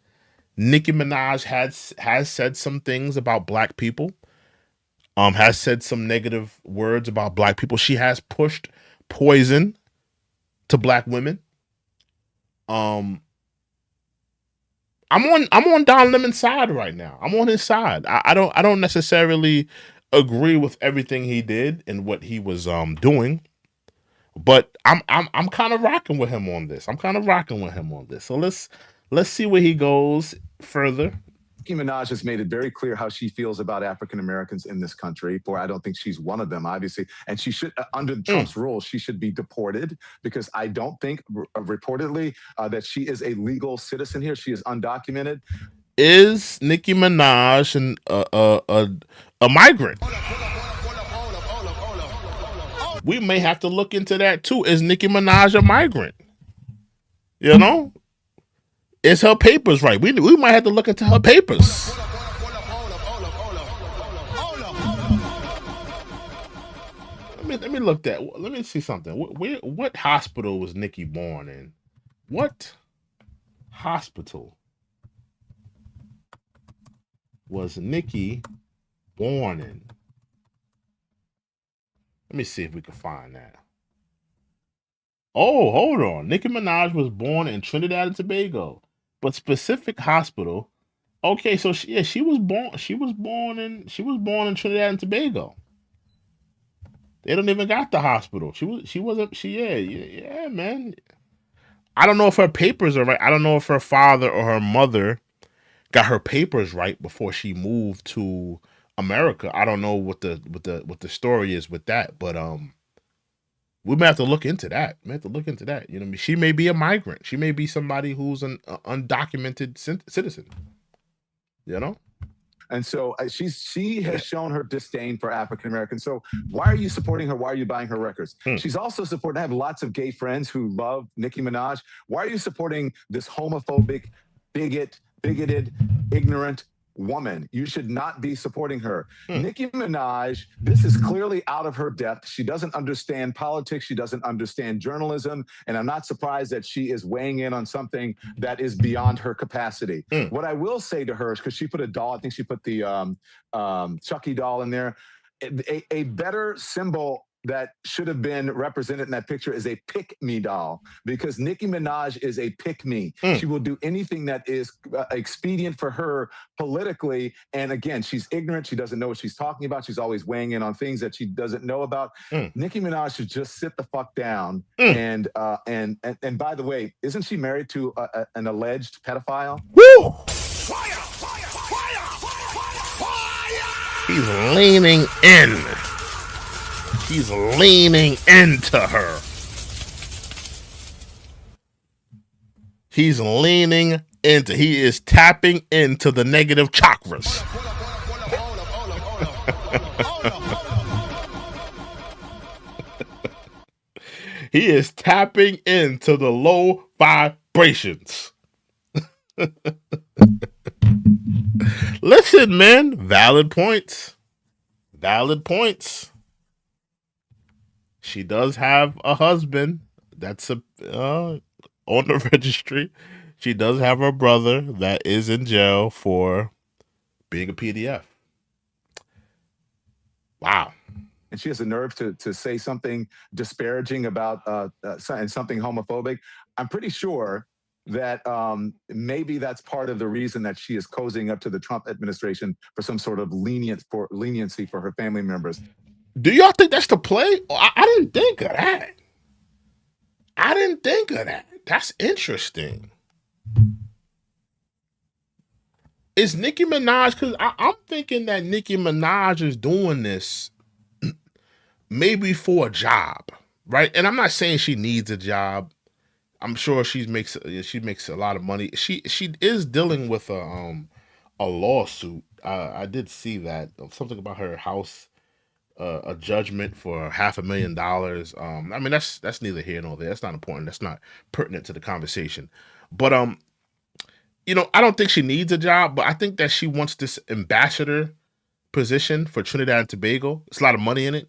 Nicki Minaj has said some things about black people. Has said some negative words about black people. She has pushed poison to black women. I'm on Don Lemon's side right now. I'm on his side. I don't necessarily agree with everything he did and what he was doing, but I'm kind of rocking with him on this. So let's see where he goes further. Nicki Minaj has made it very clear how she feels about African Americans in this country. For I don't think she's one of them, obviously, and she should, under Trump's rules, she should be deported because I don't think, reportedly, that she is a legal citizen here. She is undocumented. Is Nicki Minaj a migrant? We may have to look into that too. Is Nicki Minaj a migrant? You know, is her papers right? We might have to look into her papers. Let me look that. Let me see something. What hospital was Nicki born in? What hospital was Nicki born in? Let me see if we can find that. Oh, hold on. Nicki Minaj was born in Trinidad and Tobago, but specific hospital. Okay, so she was born in Trinidad and Tobago. They don't even got the hospital. Yeah, man. I don't know if her papers are right. I don't know if her father or her mother got her papers right before she moved to America. I don't know what the story is with that, but we may have to look into that. You know what I mean? She may be a migrant. She may be somebody who's an undocumented citizen. You know? And so she has shown her disdain for African Americans. So why are you supporting her? Why are you buying her records? She's also supporting, I have lots of gay friends who love Nicki Minaj. Why are you supporting this homophobic, bigoted, ignorant woman? You should not be supporting her. Nicki Minaj, this is clearly out of her depth. She doesn't understand politics. She doesn't understand journalism. And I'm not surprised that she is weighing in on something that is beyond her capacity. What I will say to her is, because she put a doll, I think she put the Chucky doll in there, a better symbol that should have been represented in that picture is a pick-me doll, because Nicki Minaj is a pick-me. She will do anything that is expedient for her politically. And again, she's ignorant. She doesn't know what she's talking about. She's always weighing in on things that she doesn't know about. Nicki Minaj should just sit the fuck down. And by the way, isn't she married to an alleged pedophile? Woo! He's leaning in. He's leaning into her. He is tapping into the negative chakras. He is tapping into the low vibrations. Listen, man, valid points. She does have a husband that's on the registry. She does have her brother that is in jail for being a PDF. Wow. And she has the nerve to say something disparaging about and something homophobic. I'm pretty sure that maybe that's part of the reason that she is cozying up to the Trump administration for some sort of leniency for her family members. Do y'all think that's the play? I didn't think of that. That's interesting. Is Nicki Minaj, because I'm thinking that Nicki Minaj is doing this maybe for a job, right? And I'm not saying she needs a job. I'm sure she makes a lot of money. She is dealing with a lawsuit. I did see that, something about her house, a judgment for $500,000. I mean, that's neither here nor there. That's not important. That's not pertinent to the conversation. But I don't think she needs a job, but I think that she wants this ambassador position for Trinidad and Tobago. It's a lot of money in it,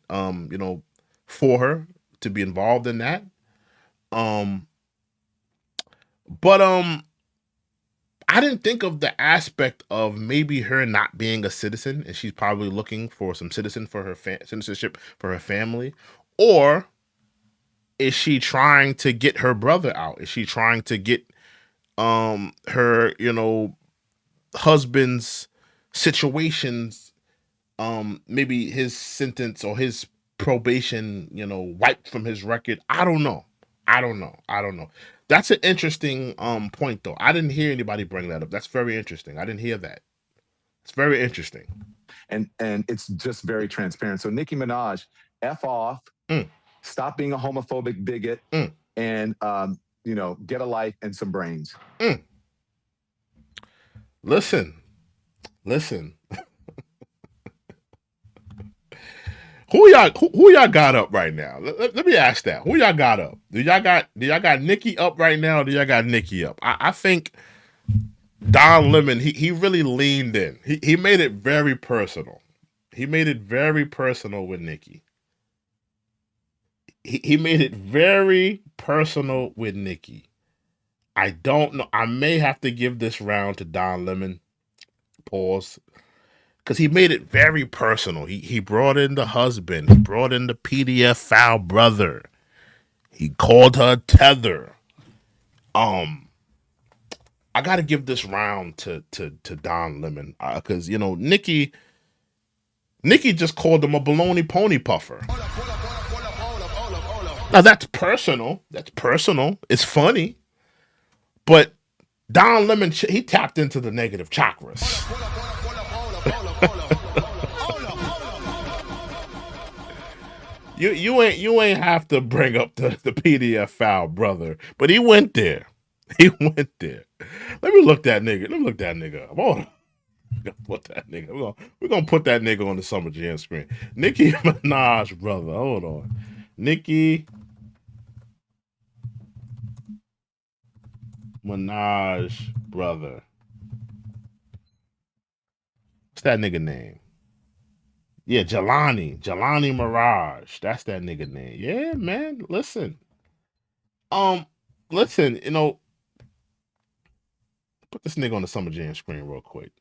for her to be involved in that. But I didn't think of the aspect of maybe her not being a citizen, and she's probably looking for some citizenship for her family, or is she trying to get her brother out? Is she trying to get her, husband's situations, maybe his sentence or his probation, wiped from his record. I don't know. That's an interesting point though. I didn't hear anybody bring that up. That's very interesting. I didn't hear that. It's very interesting. And it's just very transparent. So Nicki Minaj, F off, stop being a homophobic bigot, and get a life and some brains. Listen. Who y'all got up right now? Let me ask that. Who y'all got up? Do y'all got Nicki up right now? Or do y'all got Nicki up? I think Don Lemon, he really leaned in. He made it very personal. He made it very personal with Nicki. He made it very personal with Nicki. I don't know. I may have to give this round to Don Lemon. Pause. Because he made it very personal. He brought in the husband. He brought in the PDF file brother. He called her tether. I got to give this round to Don Lemon. Because, Nicki just called him a baloney pony puffer. Now, that's personal. It's funny. But Don Lemon, he tapped into the negative chakras. You ain't have to bring up the PDF file, brother. But he went there. Let me look that nigga up. Hold on. Put that nigga. We're gonna put that nigga on the Summer Jam screen. Nicki Minaj, brother. Hold on. Nicki Minaj, brother. What's that nigga name? Yeah, Jelani Mirage. That's that nigga name. Yeah, man. Listen. Listen, put this nigga on the Summer Jam screen real quick.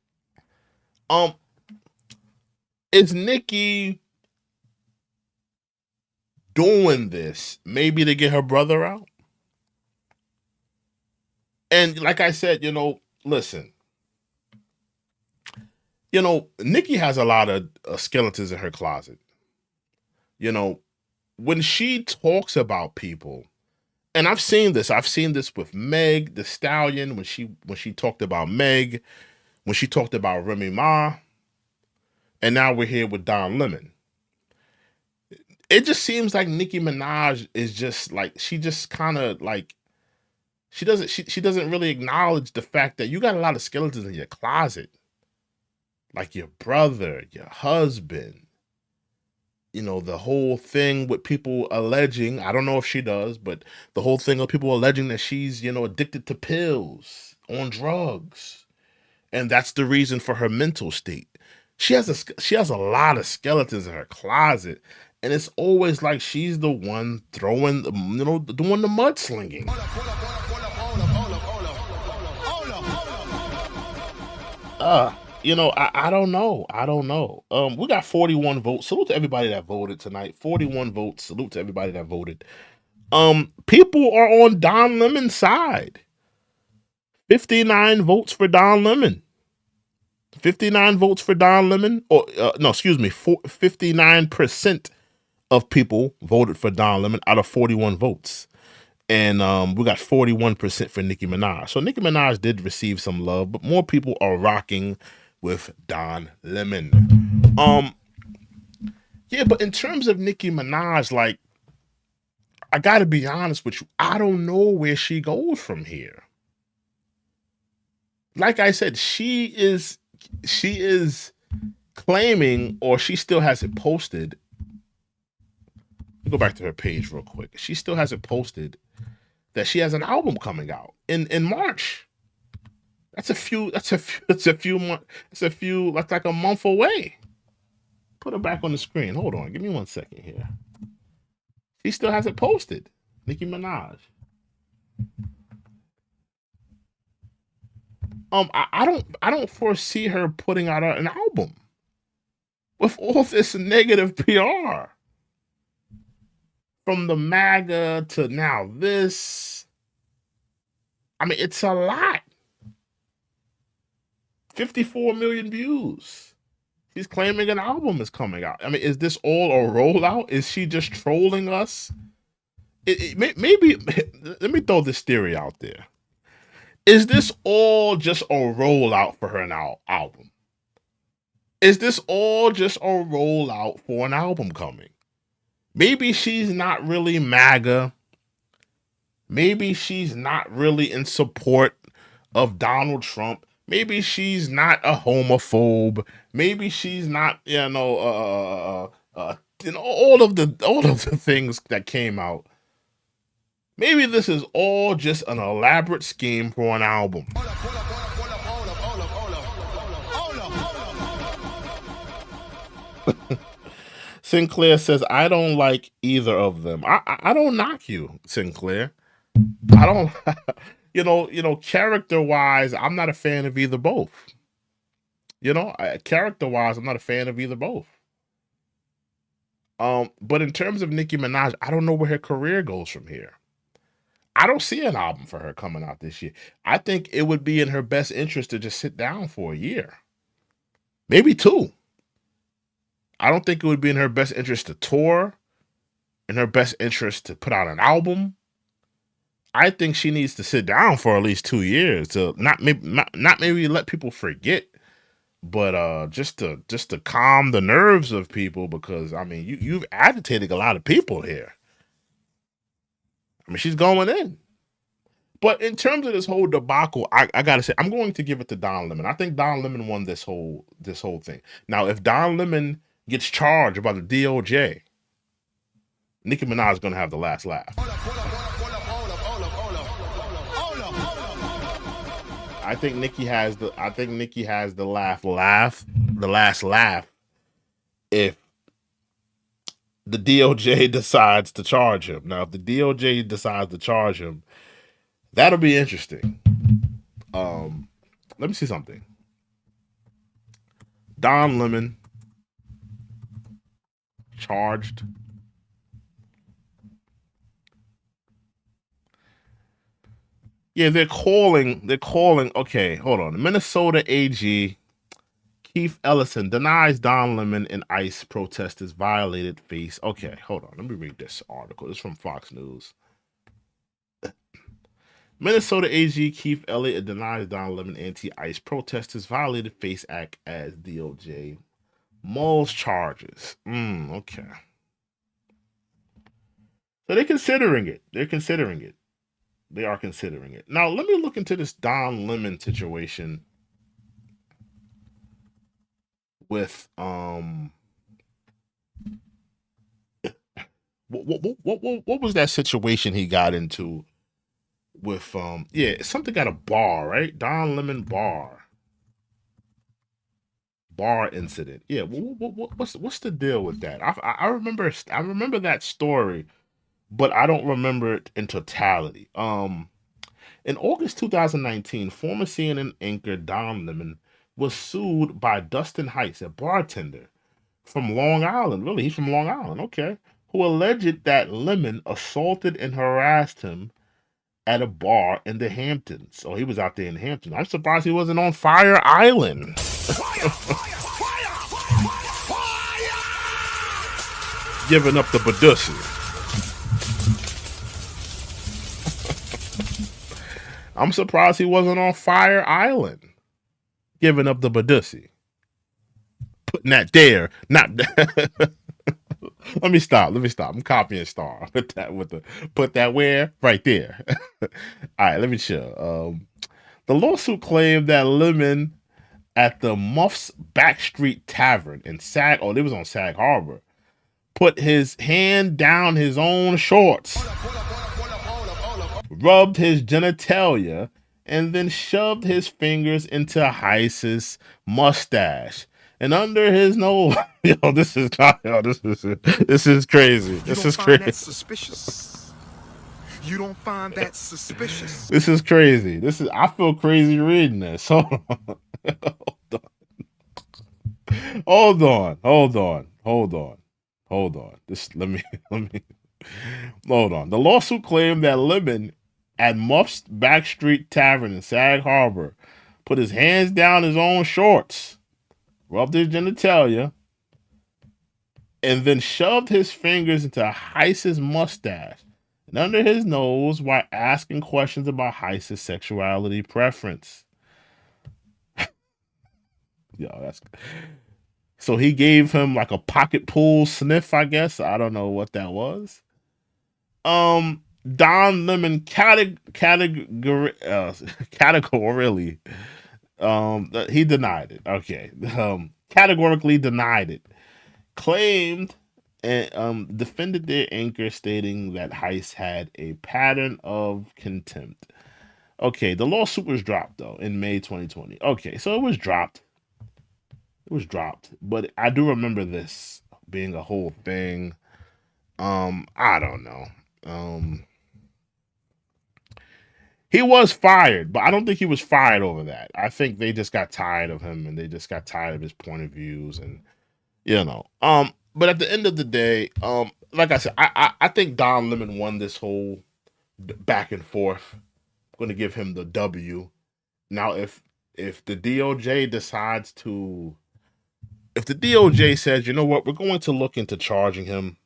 Is Nicki doing this maybe to get her brother out? And like I said, listen. Nicki has a lot of skeletons in her closet. When she talks about people, and I've seen this with Meg the Stallion when she talked about Meg, when she talked about Remy Ma, and now we're here with Don Lemon. It just seems like Nicki Minaj is just like, she just kind of like, she doesn't really acknowledge the fact that you got a lot of skeletons in your closet. Like your brother, your husband, the whole thing with people alleging, I don't know if she does, but the whole thing of people alleging that she's, addicted to pills, on drugs. And that's the reason for her mental state. She has a lot of skeletons in her closet. And it's always like she's the one throwing, doing the mudslinging. I don't know. We got 41 votes. Salute to everybody that voted tonight. 41 votes. Salute to everybody that voted. People are on Don Lemon's side. 59 votes for Don Lemon. 59 votes for Don Lemon. 59% of people voted for Don Lemon out of 41 votes. And we got 41% for Nicki Minaj. So Nicki Minaj did receive some love, but more people are rocking with Don Lemon. Yeah, but in terms of Nicki Minaj, like, I gotta be honest with you, I don't know where she goes from here. Like I said, she is claiming, or she still has it posted. Let me go back to her page real quick. She still has it posted that she has an album coming out in March. That's like a month away. Put her back on the screen. Hold on. Give me 1 second here. She still has it posted. Nicki Minaj. I don't foresee her putting out an album with all this negative PR. From the MAGA to now this. I mean, it's a lot. 54 million views. She's claiming an album is coming out. I mean, is this all a rollout? Is she just trolling us? Maybe, let me throw this theory out there. Is this all just a rollout for her album? Is this all just a rollout for an album coming? Maybe she's not really MAGA. Maybe she's not really in support of Donald Trump. Maybe she's not a homophobe. Maybe she's not, all of the things that came out. Maybe this is all just an elaborate scheme for an album. Sinclair says, I don't like either of them. I don't knock you, Sinclair. I don't, character-wise, I'm not a fan of either both. Character-wise, I'm not a fan of either both. But in terms of Nicki Minaj, I don't know where her career goes from here. I don't see an album for her coming out this year. I think it would be in her best interest to just sit down for a year. Maybe 2. I don't think it would be in her best interest to tour, in her best interest to put out an album. I think she needs to sit down for at least 2 years to not maybe let people forget, but just to calm the nerves of people, because I mean you've agitated a lot of people here. I mean, she's going in. But in terms of this whole debacle, I gotta say, I'm going to give it to Don Lemon. I think Don Lemon won this whole thing. Now, if Don Lemon gets charged by the DOJ, Nicki Minaj is gonna have the last laugh. I think Nicki has the last laugh if the DOJ decides to charge him. Now, if the DOJ decides to charge him, that'll be interesting. Let me see something. Don Lemon charged. Yeah, they're calling. Okay, hold on. Minnesota AG Keith Ellison denies Don Lemon and ICE protesters violated face. Okay, hold on. Let me read this article. It's from Fox News. Minnesota AG Keith Elliott denies Don Lemon anti-ICE protesters violated FACE Act as DOJ mulls charges. Okay. So they're considering it. They are considering it. Now, let me look into this Don Lemon situation with what was that situation he got into with something at a bar, right? Don Lemon bar incident. Yeah, what's the deal with that? I remember that story, but I don't remember it in totality. In August 2019, former CNN anchor Don Lemon was sued by Dustin Heights, a bartender from Long Island. Really, he's from Long Island, okay. Who alleged that Lemon assaulted and harassed him at a bar in the Hamptons. Oh, he was out there in Hamptons. I'm surprised he wasn't on Fire Island. Giving up the Badussy. I'm surprised he wasn't on Fire Island. Giving up the Badussy. Putting that there. Not Let me stop. I'm copying Star. Put that where? Right there. All right, let me chill. The lawsuit claimed that Lemon at the Muff's Backstreet Tavern in they was on Sag Harbor, put his hand down his own shorts, rubbed his genitalia, and then shoved his fingers into Heiss's mustache and under his nose. This is crazy. This is crazy. That suspicious. You don't find that suspicious. This is crazy. I feel crazy reading this. Hold on. Hold on. Let me hold on. The lawsuit claimed that Lemon at Muff's Backstreet Tavern in Sag Harbor, put his hands down his own shorts, rubbed his genitalia, and then shoved his fingers into Heiss's mustache and under his nose while asking questions about Heiss's sexuality preference. Yo, that's so he gave him like a pocket pool sniff, I guess. I don't know what that was. Don Lemon categorically he denied it. Okay. Categorically denied it. Claimed and defended their anchor, stating that Heiss had a pattern of contempt. Okay, the lawsuit was dropped though in May 2020. Okay, so it was dropped. It was dropped, but I do remember this being a whole thing. I don't know. He was fired, but I don't think he was fired over that. I think they just got tired of him and they just got tired of his point of views and you know. But at the end of the day, like I said, I think Don Lemon won this whole back and forth. I'm going to give him the W. Now, if the DOJ decides to, if the DOJ says, you know what, we're going to look into charging him,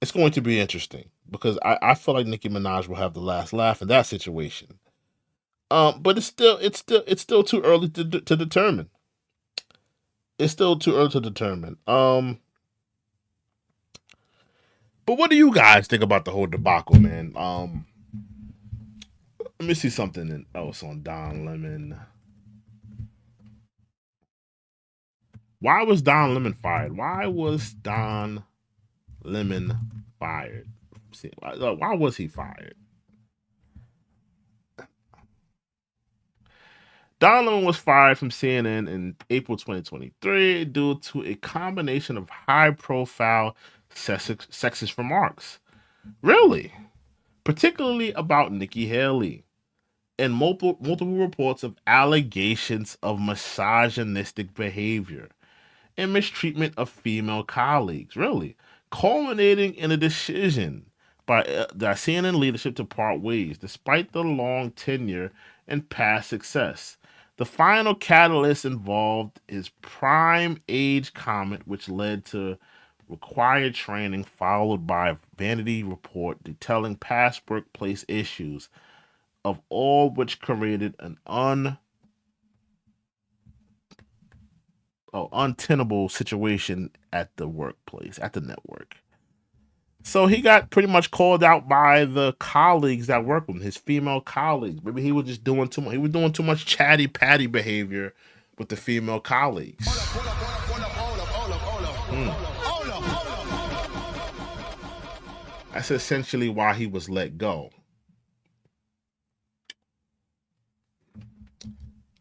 it's going to be interesting because I feel like Nicki Minaj will have the last laugh in that situation. But it's still too early to determine. It's still too early to determine. But what do you guys think about the whole debacle, man? Let me see something else on Don Lemon. Why was Don Lemon fired? Why was Don Lemon fired? See, why was he fired? Don Lemon was fired from CNN in April 2023 due to a combination of high-profile sexist remarks. Really? Particularly about Nikki Haley. And multiple reports of allegations of misogynistic behavior and mistreatment of female colleagues, really, culminating in a decision by the CNN leadership to part ways, despite the long tenure and past success. The final catalyst involved his prime age comment, which led to required training, followed by a Vanity report detailing past workplace issues, of all which created an untenable situation at the workplace, at the network. So he got pretty much called out by the colleagues that work with him, his female colleagues. Maybe he was just doing too much. He was doing too much chatty patty behavior with the female colleagues. That's essentially why he was let go.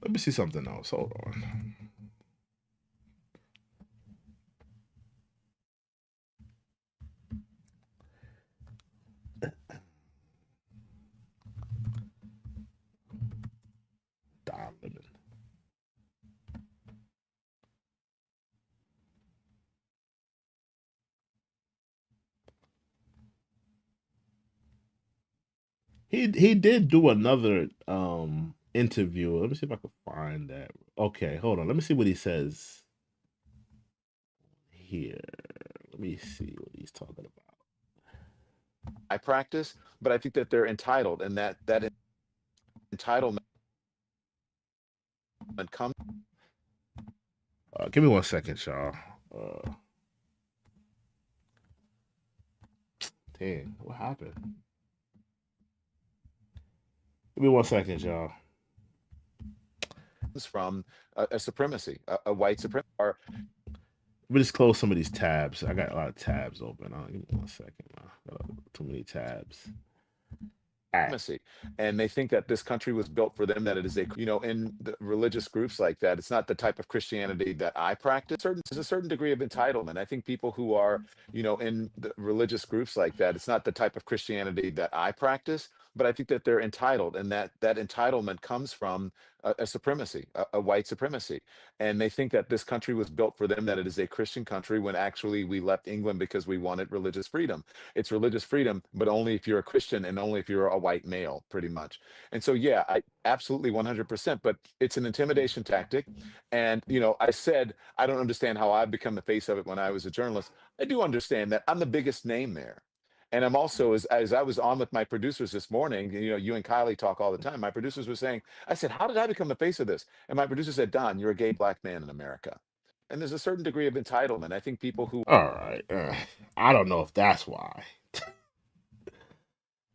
Let me see something else. Hold on. Don Lemon. He did do another interview. Let me see if I can find that. Okay, hold on. Let me see what he says here. Let me see what he's talking about. I practice, but I think that they're entitled, and that entitlement comes. Give me 1 second, y'all. Dang, what happened? Give me 1 second, y'all. From a supremacy, a white supremacy. Let me just close some of these tabs. I got a lot of tabs open. Give me 1 second. Got too many tabs. Supremacy. And they think that this country was built for them, that it is in the religious groups like that, it's not the type of Christianity that I practice. There's a certain degree of entitlement. I think people who are, in the religious groups like that, it's not the type of Christianity that I practice, but I think that they're entitled, and that entitlement comes from a supremacy, a white supremacy. And they think that this country was built for them, that it is a Christian country, when actually we left England because we wanted religious freedom. It's religious freedom, but only if you're a Christian and only if you're a white male, pretty much. And so, yeah, I absolutely 100%, but it's an intimidation tactic. And, you know, I said, I don't understand how I've become the face of it when I was a journalist. I do understand that I'm the biggest name there. And I'm also, as I was on with my producers this morning, you know, you and Kylie talk all the time. My producers were saying, I said, how did I become the face of this? And my producer said, Don, you're a gay black man in America. And there's a certain degree of entitlement. I think people who All right. I don't know if that's why.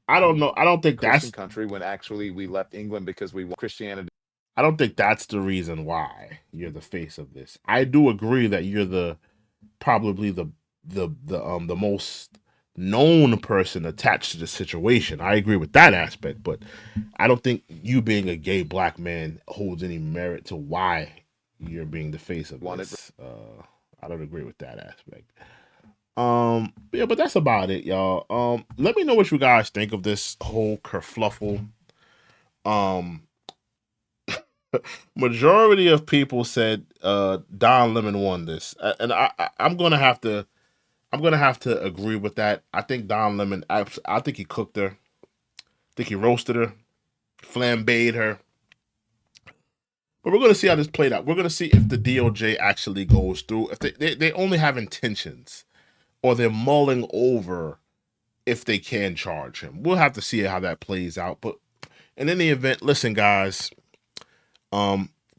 I don't know. I don't think Christian that's. country, when actually we left England because we want Christianity. I don't think that's the reason why you're the face of this. I do agree that you're the probably the most known person attached to the situation. I agree with that aspect, but I don't think you being a gay black man holds any merit to why you're being the face of this. I don't agree with that aspect. Yeah, but that's about it, y'all. Let me know what you guys think of this whole kerfluffle. Majority of people said Don Lemon won this, and I'm gonna have to agree with that. I think Don Lemon. I think he cooked her. I think he roasted her, flambéed her. But we're gonna see how this played out. We're gonna see if the DOJ actually goes through. If they only have intentions, or they're mulling over if they can charge him. We'll have to see how that plays out. But in any event, listen, guys.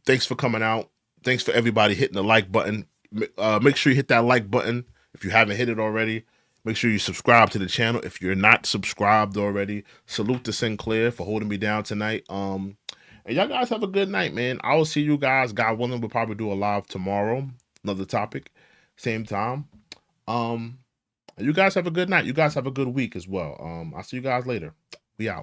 Thanks for coming out. Thanks for everybody hitting the like button. Make sure you hit that like button if you haven't hit it already. Make sure you subscribe to the channel if you're not subscribed already. Salute to Sinclair for holding me down tonight. And y'all guys have a good night, man. I will see you guys. God willing, we'll probably do a live tomorrow. Another topic, same time. You guys have a good night. You guys have a good week as well. I'll see you guys later. We out.